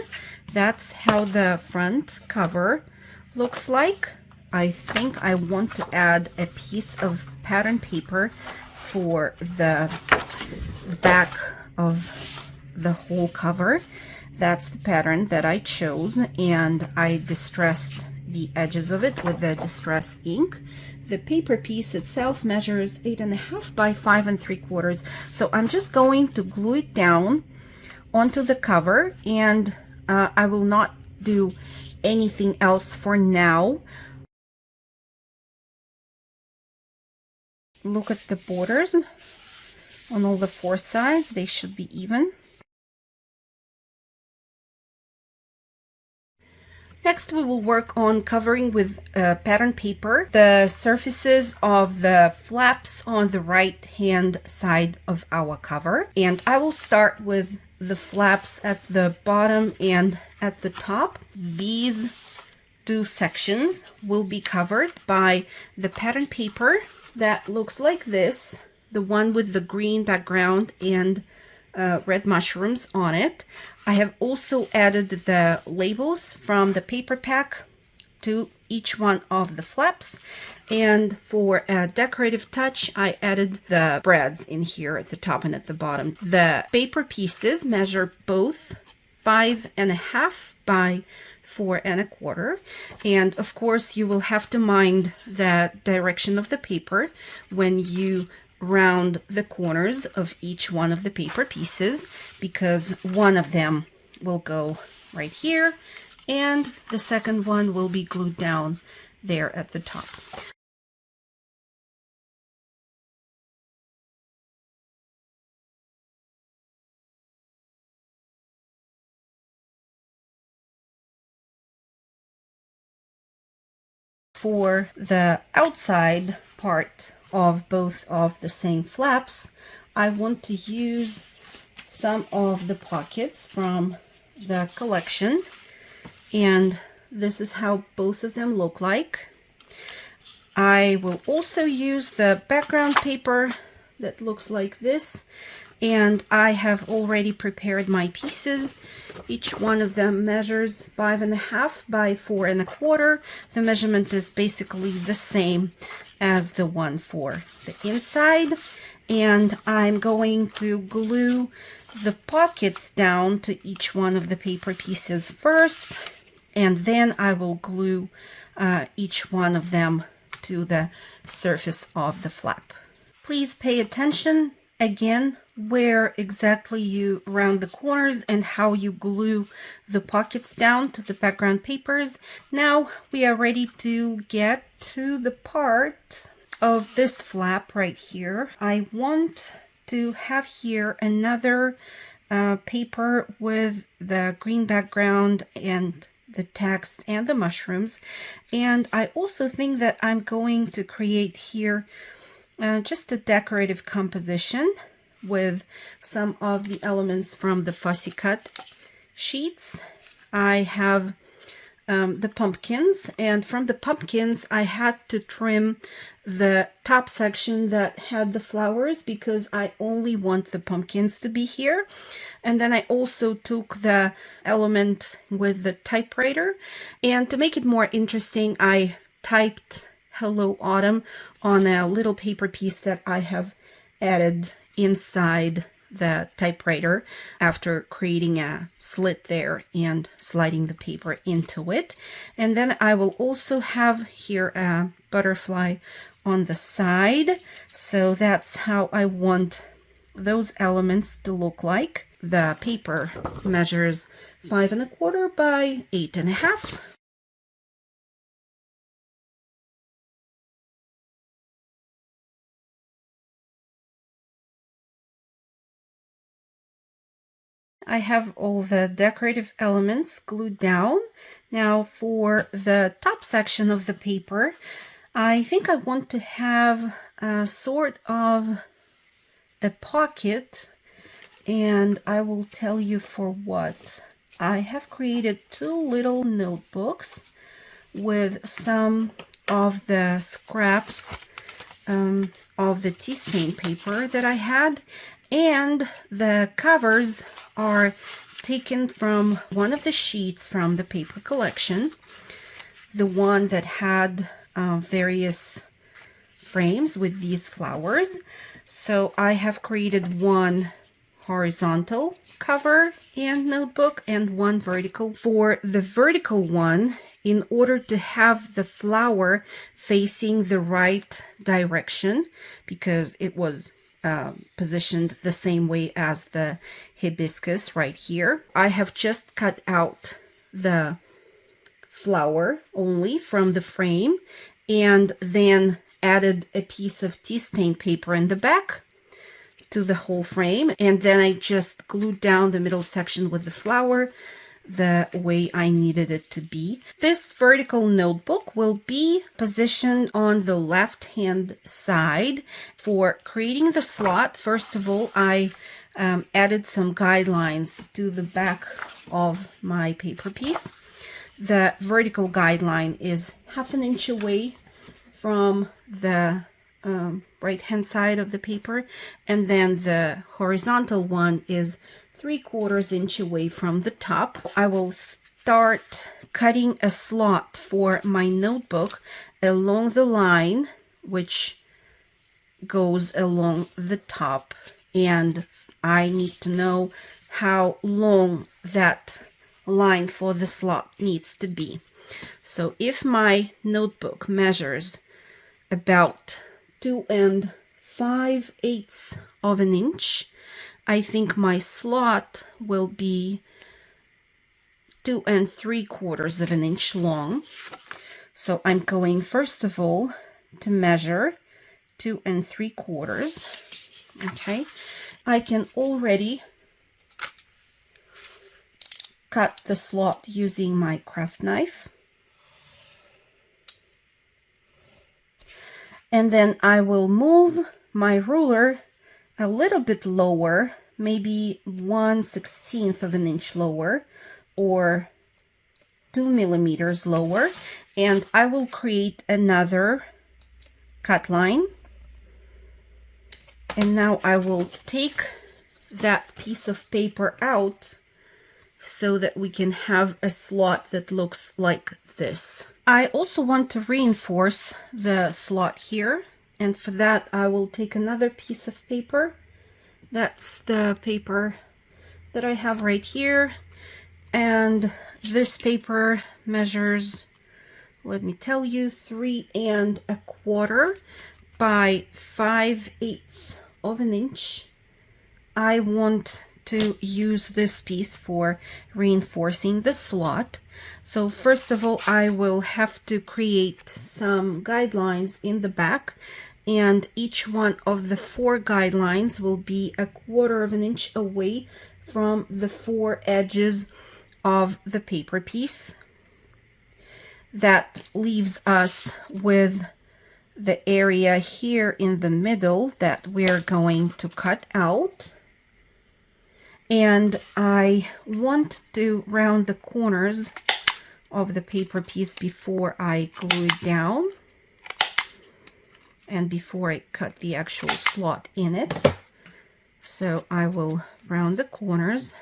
That's how the front cover looks like. I think I want to add a piece of pattern paper for the back of the whole cover. That's the pattern that I chose, and I distressed the edges of it with the distress ink. The paper piece itself measures 8.5 by 5 3/4. So I'm just going to glue it down onto the cover, and I will not do anything else for now. Look at the borders on all the four sides. They should be even. Next, we will work on covering with pattern paper the surfaces of the flaps on the right hand side of our cover. And I will start with the flaps at the bottom and at the top. These two sections will be covered by the pattern paper that looks like this, the one with the green background and red mushrooms on it. I have also added the labels from the paper pack to each one of the flaps, and for a decorative touch I added the brads in here at the top and at the bottom. The paper pieces measure both 5.5 by 4 1/4, and of course you will have to mind the direction of the paper when you round the corners of each one of the paper pieces, because one of them will go right here and the second one will be glued down there at the top. For the outside part of both of the same flaps, I want to use some of the pockets from the collection, and this is how both of them look like. I will also use the background paper that looks like this, and I have already prepared my pieces. Each one of them measures 5.5 by 4.25. The measurement is basically the same as the one for the inside, and I'm going to glue the pockets down to each one of the paper pieces first, and then I will glue each one of them to the surface of the flap. Please pay attention again where exactly you round the corners and how you glue the pockets down to the background papers. Now we are ready to get to the part of this flap right here. I want to have here another paper with the green background and the text and the mushrooms, and I also think that I'm going to create here just a decorative composition with some of the elements from the fussy cut sheets. I have the pumpkins, and from the pumpkins I had to trim the top section that had the flowers because I only want the pumpkins to be here. And then I also took the element with the typewriter, and to make it more interesting I typed Hello Autumn on a little paper piece that I have added inside the typewriter after creating a slit there and sliding the paper into it. And then I will also have here a butterfly on the side. So that's how I want those elements to look like. The paper measures 5.25 by 8.5. I have all the decorative elements glued down. Now for the top section of the paper, I think I want to have a sort of a pocket, and I will tell you for what. I have created 2 little notebooks with some of the scraps of the tea stain paper that I had, and the covers are taken from one of the sheets from the paper collection, the one that had various frames with these flowers. So I have created one horizontal cover and notebook and one vertical. For the vertical one, in order to have the flower facing the right direction, because it was positioned the same way as the hibiscus right here, I have just cut out the flower only from the frame and then added a piece of tea stain paper in the back to the whole frame, and then I just glued down the middle section with the flower the way I needed it to be. This vertical notebook will be positioned on the left hand side. For creating the slot, first of all, I added some guidelines to the back of my paper piece. The vertical guideline is 1/2 inch away from the right hand side of the paper, and then the horizontal one is 3/4 inch away from the top. I will start cutting a slot for my notebook along the line which goes along the top, and I need to know how long that line for the slot needs to be. So if my notebook measures about 2 5/8 of an inch, I think my slot will be 2 3/4 of an inch long. So I'm going first of all to measure 2 3/4. Okay, I can already cut the slot using my craft knife. And then I will move my ruler a little bit lower, maybe 1/16 of an inch lower or 2 millimeters lower, and I will create another cut line. And now I will take that piece of paper out so that we can have a slot that looks like this. I also want to reinforce the slot here, and for that I will take another piece of paper. That's the paper that I have right here, and this paper measures, let me tell you, 3 1/4 by 5/8 of an inch. I want to use this piece for reinforcing the slot. So first of all, I will have to create some guidelines in the back, and each one of the 4 guidelines will be 1/4 of an inch away from the 4 edges of the paper piece. That leaves us with the area here in the middle that we're going to cut out. And I want to round the corners of the paper piece before I glue it down and before I cut the actual slot in it. So I will round the corners,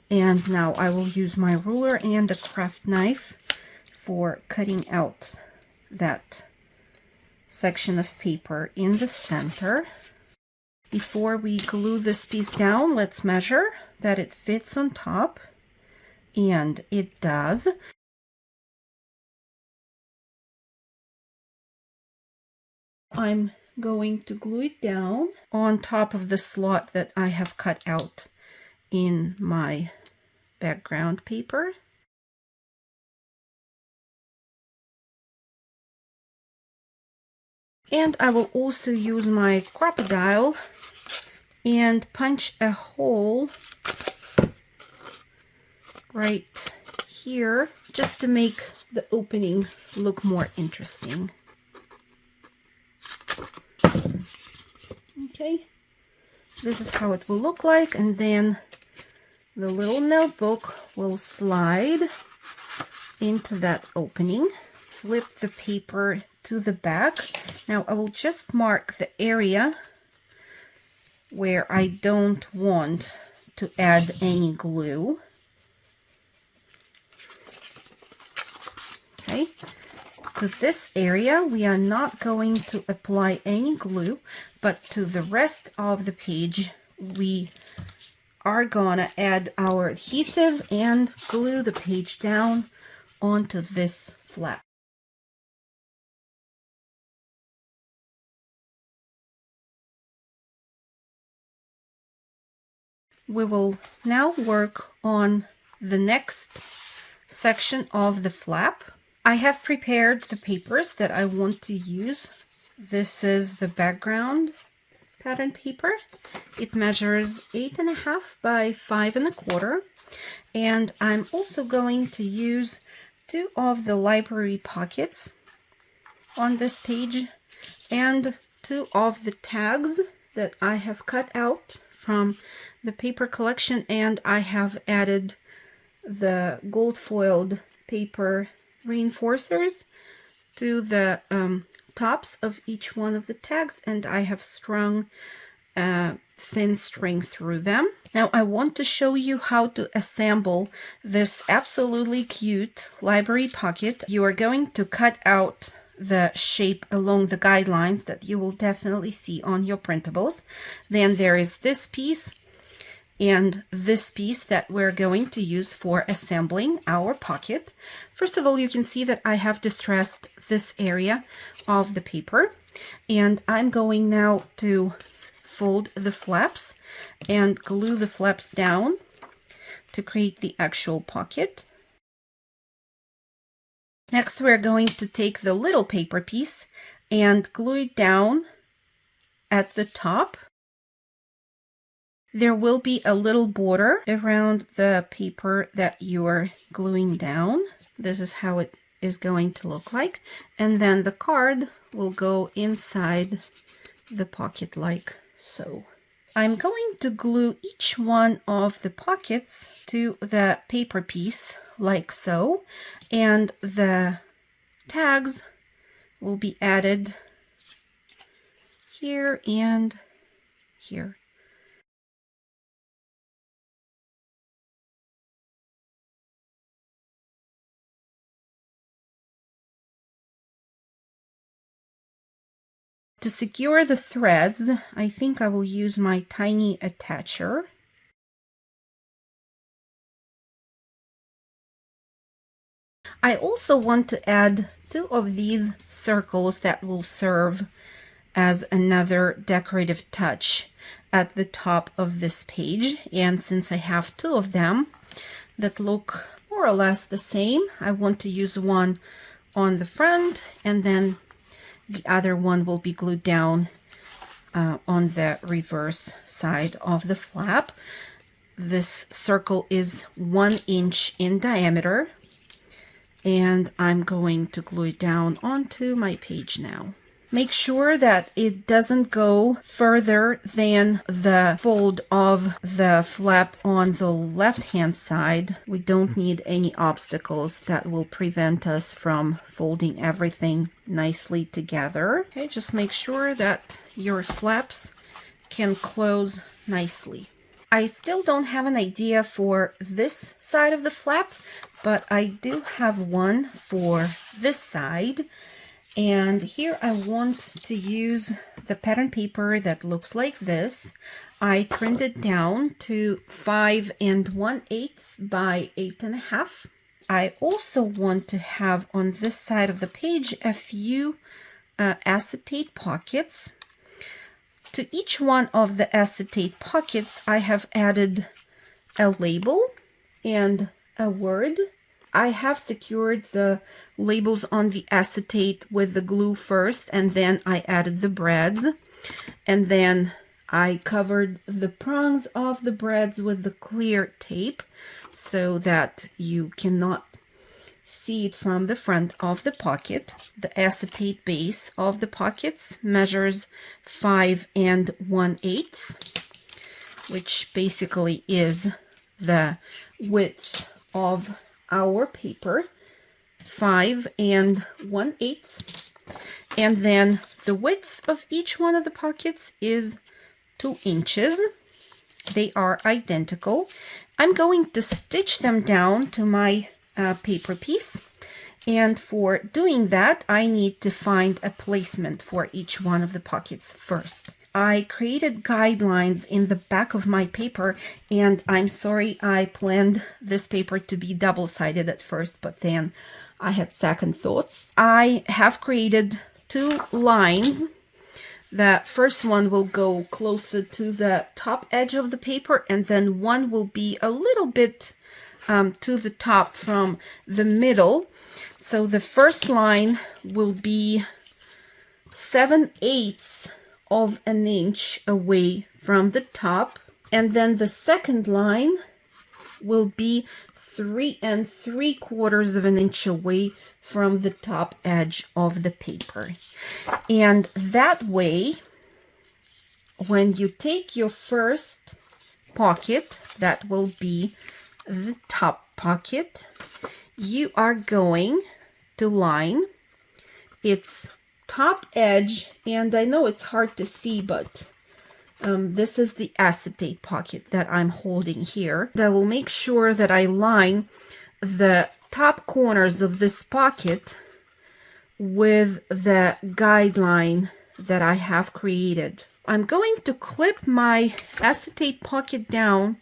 and now I will use my ruler and a craft knife for cutting out that section of paper in the center. Before we glue this piece down, let's measure that it fits on top, and it does. I'm going to glue it down on top of the slot that I have cut out in my background paper. And I will also use my crocodile and punch a hole right here just to make the opening look more interesting. Okay, this is how it will look like, and then the little notebook will slide into that opening. Flip the paper to the back. Now I will just mark the area where I don't want to add any glue. Okay, to this area we are not going to apply any glue, but to the rest of the page we are gonna add our adhesive and glue the page down onto this flap. We will now work on the next section of the flap. I have prepared the papers that I want to use. This is the background pattern paper. It measures 8.5 by 5 1/4, and I'm also going to use 2 of the library pockets on this page and 2 of the tags that I have cut out from the paper collection, and I have added the gold foiled paper reinforcers to the tops of each one of the tags, and I have strung thin string through them. Now I want to show you how to assemble this absolutely cute library pocket. You are going to cut out the shape along the guidelines that you will definitely see on your printables. Then there is this piece and this piece that we're going to use for assembling our pocket. First of all, you can see that I have distressed this area of the paper, and I'm going now to fold the flaps and glue the flaps down to create the actual pocket. Next, we're going to take the little paper piece and glue it down at the top. There will be a little border around the paper that you're gluing down. This is how it is going to look like. And then the card will go inside the pocket like so. I'm going to glue each one of the pockets to the paper piece like so, and the tags will be added here and here. To secure the threads, I think I will use my tiny attacher. I also want to add 2 of these circles that will serve as another decorative touch at the top of this page. And since I have 2 of them that look more or less the same, I want to use one on the front, and then the other one will be glued down on the reverse side of the flap. This circle is 1 inch in diameter, and I'm going to glue it down onto my page now. Make sure that it doesn't go further than the fold of the flap on the left-hand side. We don't need any obstacles that will prevent us from folding everything nicely together. Okay, just make sure that your flaps can close nicely. I still don't have an idea for this side of the flap, but I do have one for this side. And here I want to use the pattern paper that looks like this. I printed down to 5 1/8 by 8.5. I also want to have on this side of the page a few acetate pockets. To each one of the acetate pockets, I have added a label and a word. I have secured the labels on the acetate with the glue first, and then I added the breads, and then I covered the prongs of the breads with the clear tape so that you cannot see it from the front of the pocket. The acetate base of the pockets measures 5 1/8, which basically is the width of our paper, 5 1/8, and then the width of each one of the pockets is 2 inches. They are identical. I'm going to stitch them down to my paper piece, and for doing that I need to find a placement for each one of the pockets first. I created guidelines in the back of my paper, and I'm sorry, I planned this paper to be double-sided at first, but then I had second thoughts. I have created 2 lines. The first one will go closer to the top edge of the paper, and then one will be a little bit to the top from the middle. So the first line will be 7/8 of an inch away from the top, and then the second line will be 3 3/4 of an inch away from the top edge of the paper. And that way, when you take your first pocket, that will be the top pocket, you are going to line its top edge, and I know it's hard to see, but this is the acetate pocket that I'm holding here. And I will make sure that I line the top corners of this pocket with the guideline that I have created. I'm going to clip my acetate pocket down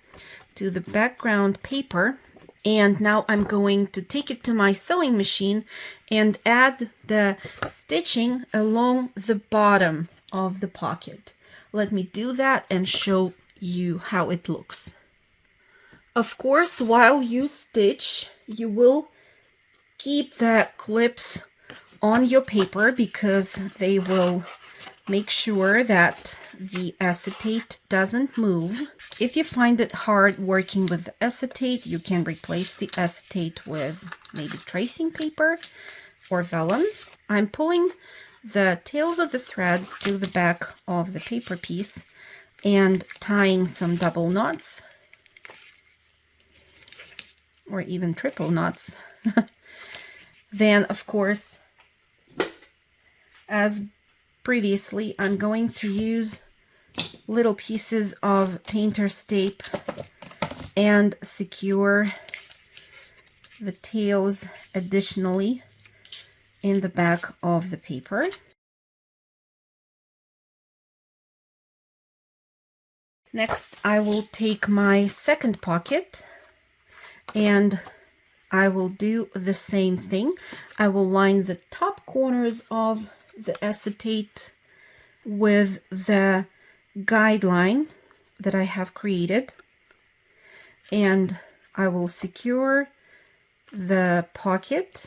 to the background paper, and now I'm going to take it to my sewing machine and add the stitching along the bottom of the pocket. Let me do that and show you how it looks. Of course, while you stitch, you will keep the clips on your paper because they will make sure that the acetate doesn't move. If you find it hard working with the acetate, you can replace the acetate with maybe tracing paper or vellum. I'm pulling the tails of the threads to the back of the paper piece and tying some double knots or even triple knots. Then, of course, as previously, I'm going to use little pieces of painter's tape and secure the tails additionally in the back of the paper. Next, I will take my second pocket and I will do the same thing. I will line the top corners of the acetate with the guideline that I have created, and I will secure the pocket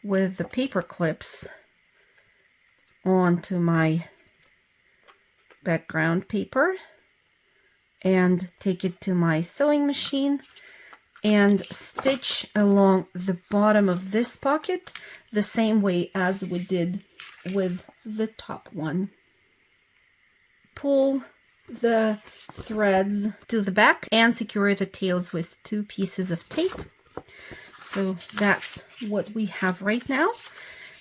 with the paper clips onto my background paper and take it to my sewing machine and stitch along the bottom of this pocket the same way as we did with the top one. Pull the threads to the back and secure the tails with 2 pieces of tape. So that's what we have right now.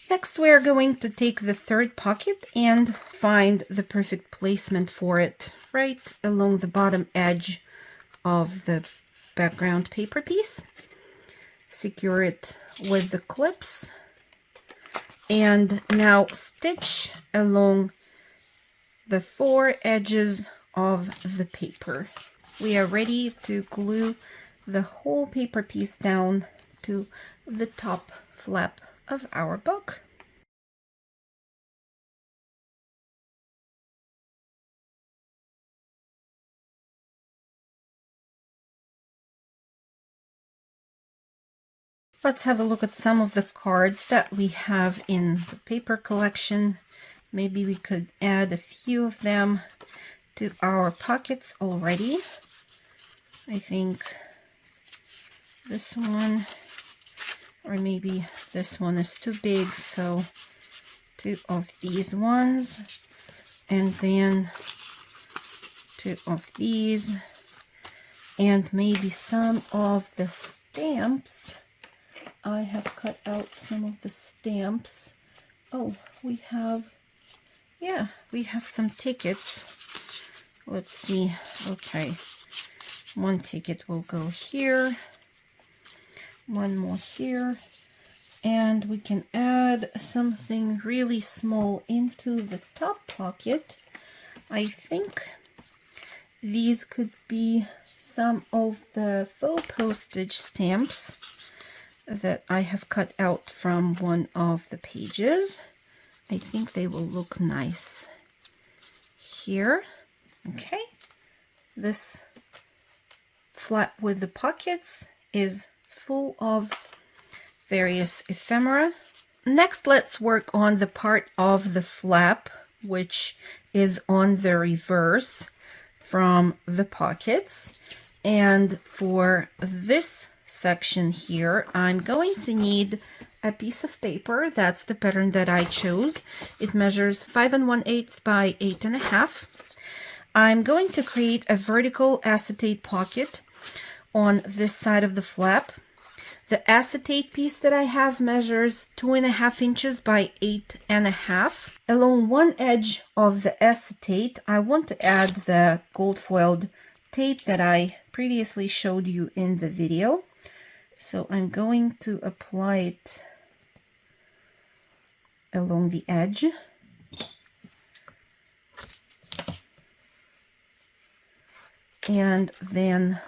Next, we're going to take the third pocket and find the perfect placement for it right along the bottom edge of the background paper piece. Secure it with the clips and now stitch along the 4 edges of the paper. We are ready to glue the whole paper piece down to the top flap of our book. Let's have a look at some of the cards that we have in the paper collection. Maybe we could add a few of them to our pockets already. I think this one, or maybe this one is too big, so 2 of these ones, and then 2 of these, and maybe some of the stamps. I have cut out some of the stamps. Oh, we have some tickets. Let's see. Okay, 1 ticket will go here, 1 more here, and we can add something really small into the top pocket. I think these could be some of the faux postage stamps that I have cut out from one of the pages. I think they will look nice here. Okay, this flap with the pockets is full of various ephemera. Next, let's work on the part of the flap which is on the reverse from the pockets. And for this section here, I'm going to need a piece of paper. That's the pattern that I chose. It measures 5 1/8 by 8 1/2. I'm going to create a vertical acetate pocket on this side of the flap. The acetate piece that I have measures 2 1/2 inches by 8 1/2. Along one edge of the acetate, I want to add the gold foiled tape that I previously showed you in the video. So I'm going to apply it along the edge. And then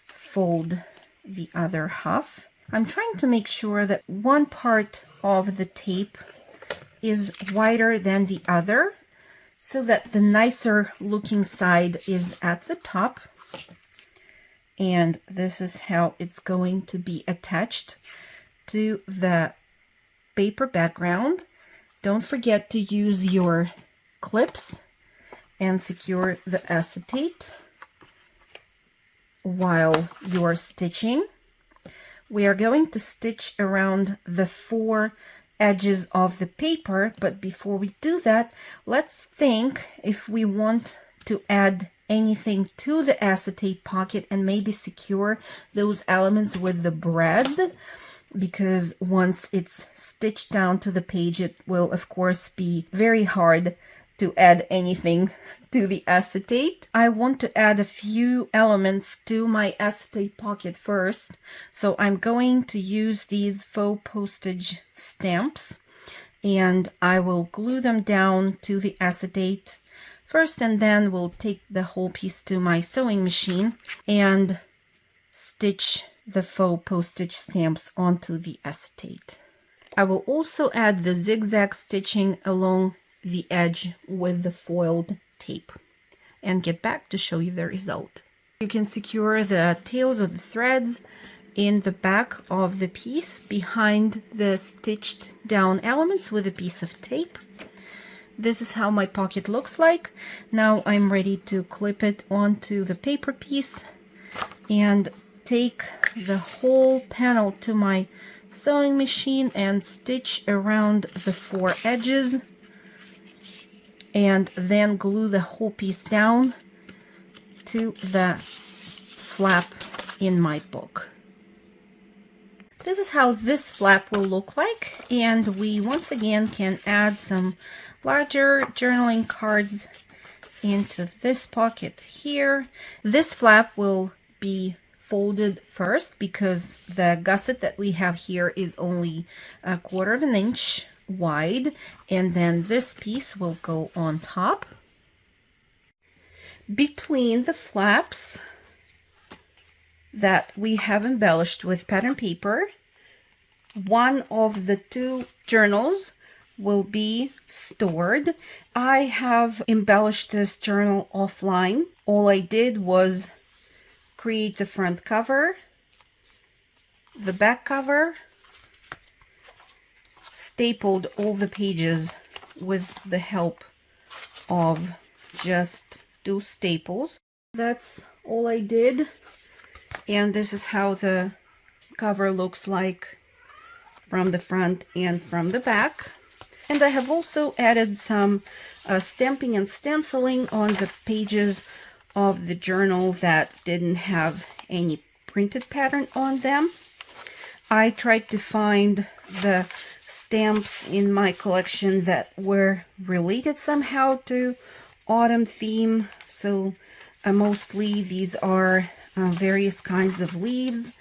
fold the other half. I'm trying to make sure that one part of the tape is wider than the other, so that the nicer looking side is at the top. And this is how it's going to be attached to the paper background. Don't forget to use your clips and secure the acetate while you're stitching. We are going to stitch around the 4 edges of the paper, but before we do that, let's think if we want to add anything to the acetate pocket and maybe secure those elements with the brads. because once it's stitched down to the page, it will of course be very hard to add anything to the acetate. I want to add a few elements to my acetate pocket first, so I'm going to use these faux postage stamps, and I will glue them down to the acetate first, and then we'll take the whole piece to my sewing machine and stitch the faux postage stamps onto the acetate. I will also add the zigzag stitching along the edge with the foiled tape and get back to show you the result. You can secure the tails of the threads in the back of the piece behind the stitched down elements with a piece of tape. This is how my pocket looks like. Now I'm ready to clip it onto the paper piece and take the whole panel to my sewing machine and stitch around the 4 edges, and then glue the whole piece down to the flap in my book. This is how this flap will look like, and we once again can add some larger journaling cards into this pocket here. This flap will be folded first because the gusset that we have here is only 1/4 inch wide, and then this piece will go on top. Between the flaps that we have embellished with pattern paper, one of the 2 journals will be stored. I have embellished this journal offline. All I did was create the front cover, the back cover, stapled all the pages with the help of just 2 staples. That's all I did, and this is how the cover looks like from the front and from the back. And I have also added some stamping and stenciling on the pages of the journal that didn't have any printed pattern on them. I tried to find the stamps in my collection that were related somehow to autumn theme, so mostly these are various kinds of leaves.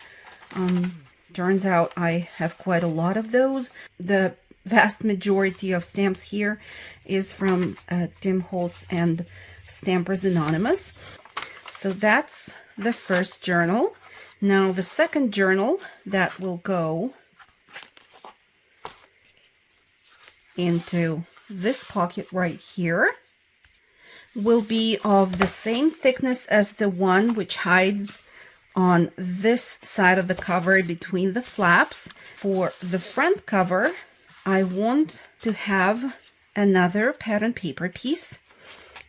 Turns out I have quite a lot of those. The vast majority of stamps here is from Tim Holtz and Stampers Anonymous. So that's the first journal. Now the second journal that will go into this pocket right here will be of the same thickness as the one which hides on this side of the cover between the flaps. For the front cover, I want to have another pattern paper piece,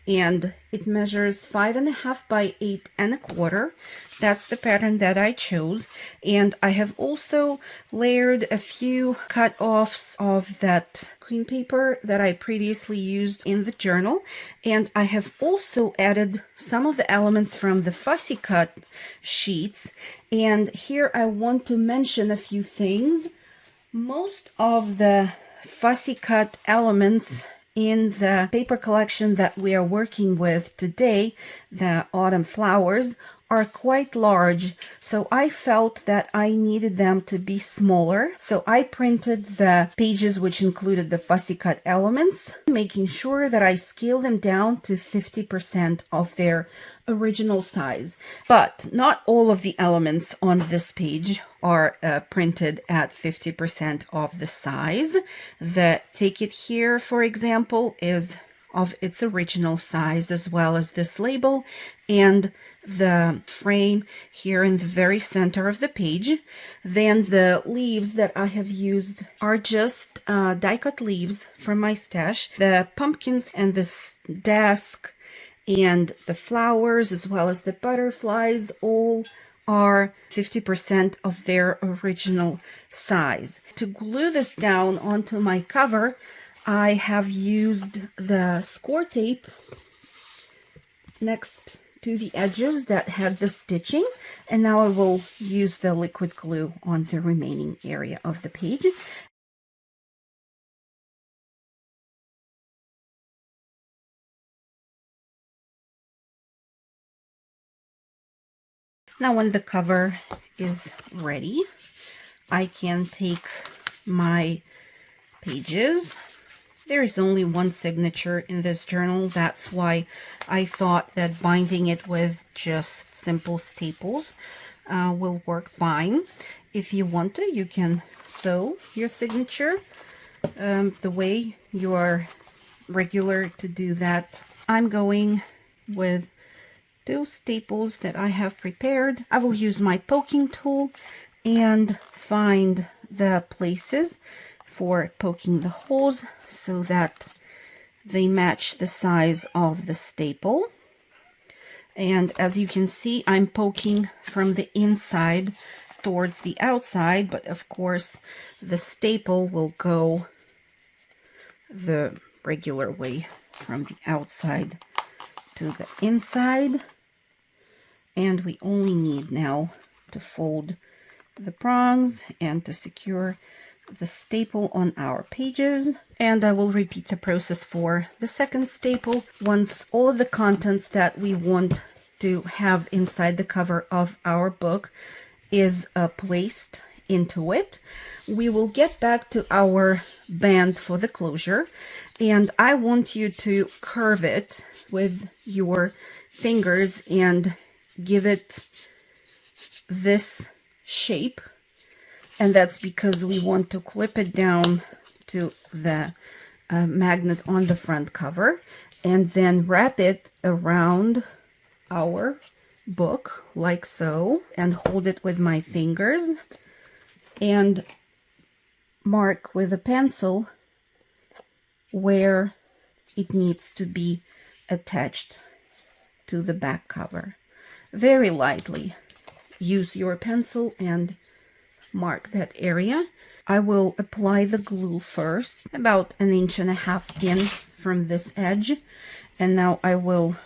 and it measures 5.5 by 8.25. That's the pattern that I chose, and I have also layered a few cut-offs of that cream paper that I previously used in the journal, and I have also added some of the elements from the fussy cut sheets. And here I want to mention a few things. Most of the fussy cut elements in the paper collection that we are working with today, the autumn flowers, are quite large, so I felt that I needed them to be smaller. So I printed the pages which included the fussy cut elements, making sure that I scale them down to 50% of their original size. But not all of the elements on this page are printed at 50% of the size. The ticket here, for example, is of its original size, as well as this label and the frame here in the very center of the page. Then the leaves that I have used are just die-cut leaves from my stash. The pumpkins and this desk and the flowers, as well as the butterflies, all are 50% of their original size. To glue this down onto my cover, I have used the score tape next to the edges that had the stitching, and now I will use the liquid glue on the remaining area of the page. Now when the cover is ready, I can take my pages. There is only one signature in this journal. That's why I thought that binding it with just simple staples will work fine. If you want to, you can sew your signature the way you are regular to do that. I'm going with 2 staples that I have prepared. I will use my poking tool and find the places for poking the holes so that they match the size of the staple. And as you can see, I'm poking from the inside towards the outside, but of course the staple will go the regular way from the outside to the inside. And we only need now to fold the prongs and to secure the staple on our pages. And I will repeat the process for the second staple. Once all of the contents that we want to have inside the cover of our book is placed into it, we will get back to our band for the closure, and I want you to curve it with your fingers and give it this shape, and that's because we want to clip it down to the magnet on the front cover and then wrap it around our book like so, and hold it with my fingers and mark with a pencil where it needs to be attached to the back cover. Very lightly use your pencil and mark that area. I will apply the glue first, about 1.5 inches in from this edge, and now I will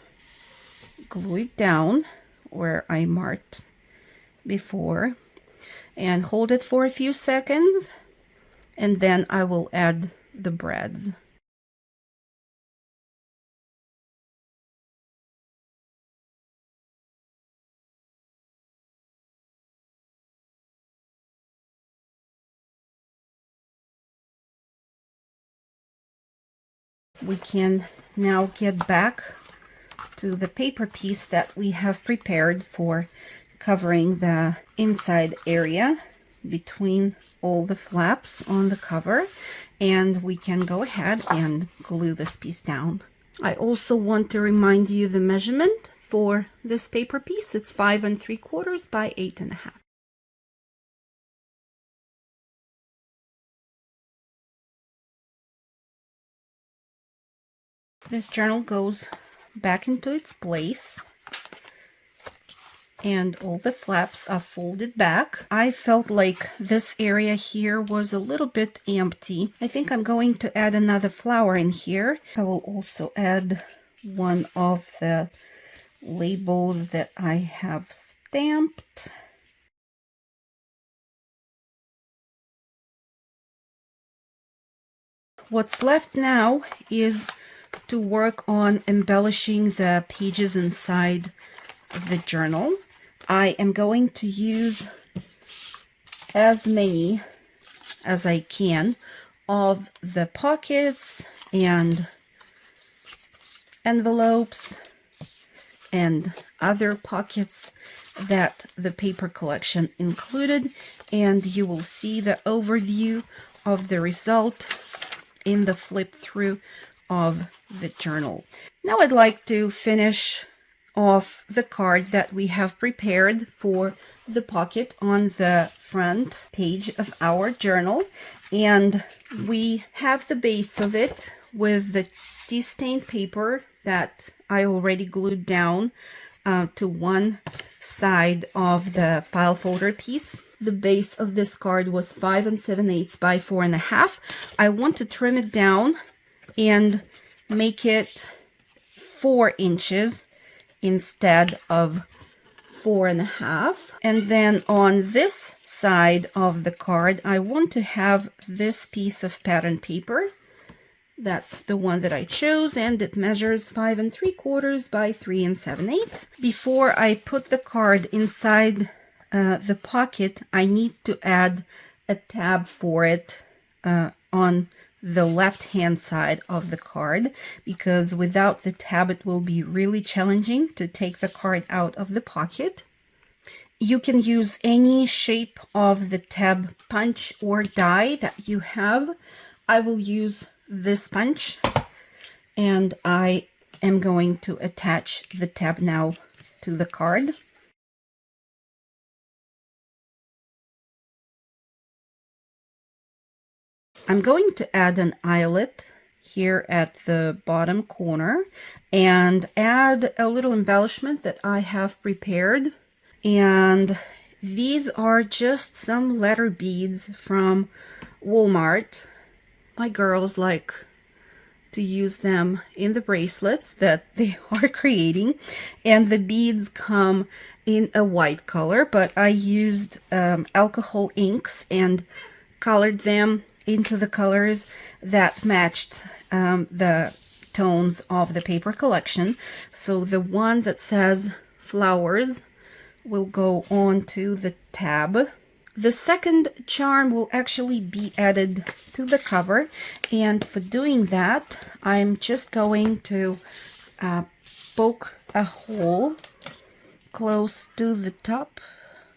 glue it down where I marked before and hold it for a few seconds, and then I will add the brads. We can now get back to the paper piece that we have prepared for covering the inside area between all the flaps on the cover, and we can go ahead and glue this piece down. I also want to remind you the measurement for this paper piece. It's 5 3/4 by 8.5. This journal goes back into its place and all the flaps are folded back. I felt like this area here was a little bit empty. I think I'm going to add another flower in here. I will also add one of the labels that I have stamped. What's left now is to work on embellishing the pages inside the journal. I am going to use as many as I can of the pockets and envelopes and other pockets that the paper collection included, and you will see the overview of the result in the flip through of the journal. Now I'd like to finish off the card that we have prepared for the pocket on the front page of our journal, and we have the base of it with the tea stained paper that I already glued down to one side of the file folder piece. The base of this card was 5 7/8 by 4.5. I want to trim it down and make it 4 inches instead of 4.5. And then on this side of the card, I want to have this piece of pattern paper. That's the one that I chose, and it measures 5 3/4 by 3 7/8. Before I put the card inside the pocket, I need to add a tab for it on the left-hand side of the card, because without the tab it will be really challenging to take the card out of the pocket. You can use any shape of the tab punch or die that you have. I will use this punch, and I am going to attach the tab now to the card. I'm going to add an eyelet here at the bottom corner and add a little embellishment that I have prepared. And these are just some letter beads from Walmart. My girls like to use them in the bracelets that they are creating, and the beads come in a white color, but I used alcohol inks and colored them into the colors that matched the tones of the paper collection. So the one that says flowers will go on to the tab. The second charm will actually be added to the cover, and for doing that I'm just going to poke a hole close to the top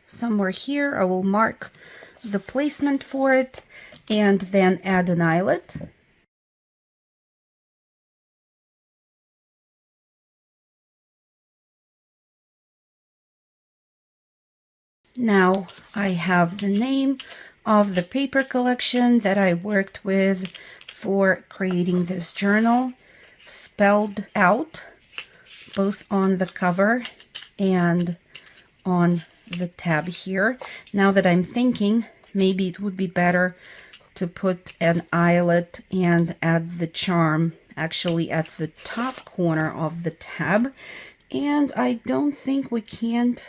somewhere here. I will mark the placement for it and then add an eyelet. Now I have the name of the paper collection that I worked with for creating this journal spelled out both on the cover and on the tab here. Now that I'm thinking, maybe it would be better to put an eyelet and add the charm actually at the top corner of the tab, and I don't think we can't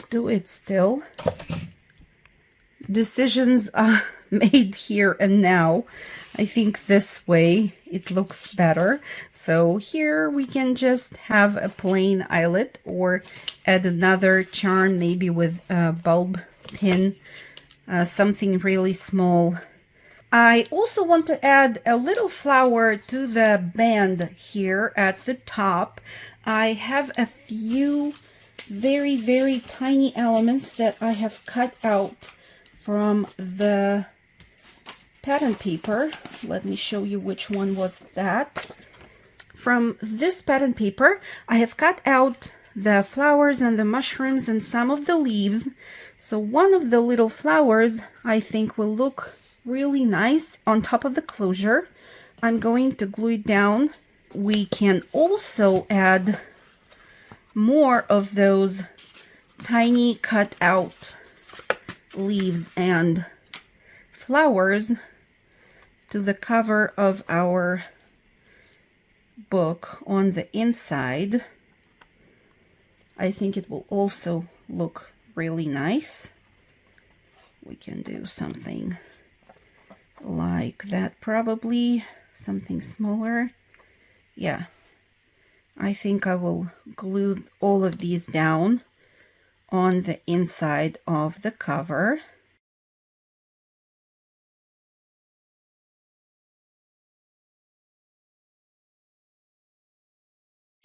do it still. Decisions are made here and now. I think this way it looks better. So here we can just have a plain eyelet or add another charm, maybe with a bulb pin, something really small. I also want to add a little flower to the band here at the top. I have a few very tiny elements that I have cut out from the pattern paper. Let me show you which one was that. From this pattern paper, I have cut out the flowers and the mushrooms and some of the leaves. So one of the little flowers I think will look really nice on top of the closure. I'm going to glue it down. We can also add more of those tiny cut out leaves and flowers to the cover of our book on the inside. I think it will also look really nice. We can do something like that, probably something smaller. Yeah, I think I will glue all of these down on the inside of the cover.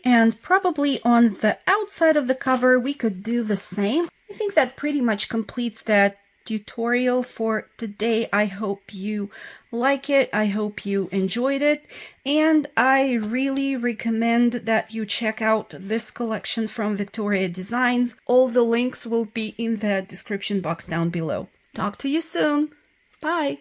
And probably on the outside of the cover we could do the same. I think that pretty much completes that tutorial for today. I hope you like it. I hope you enjoyed it. And I really recommend that you check out this collection from Vectoria Designs. All the links will be in the description box down below. Talk to you soon. Bye.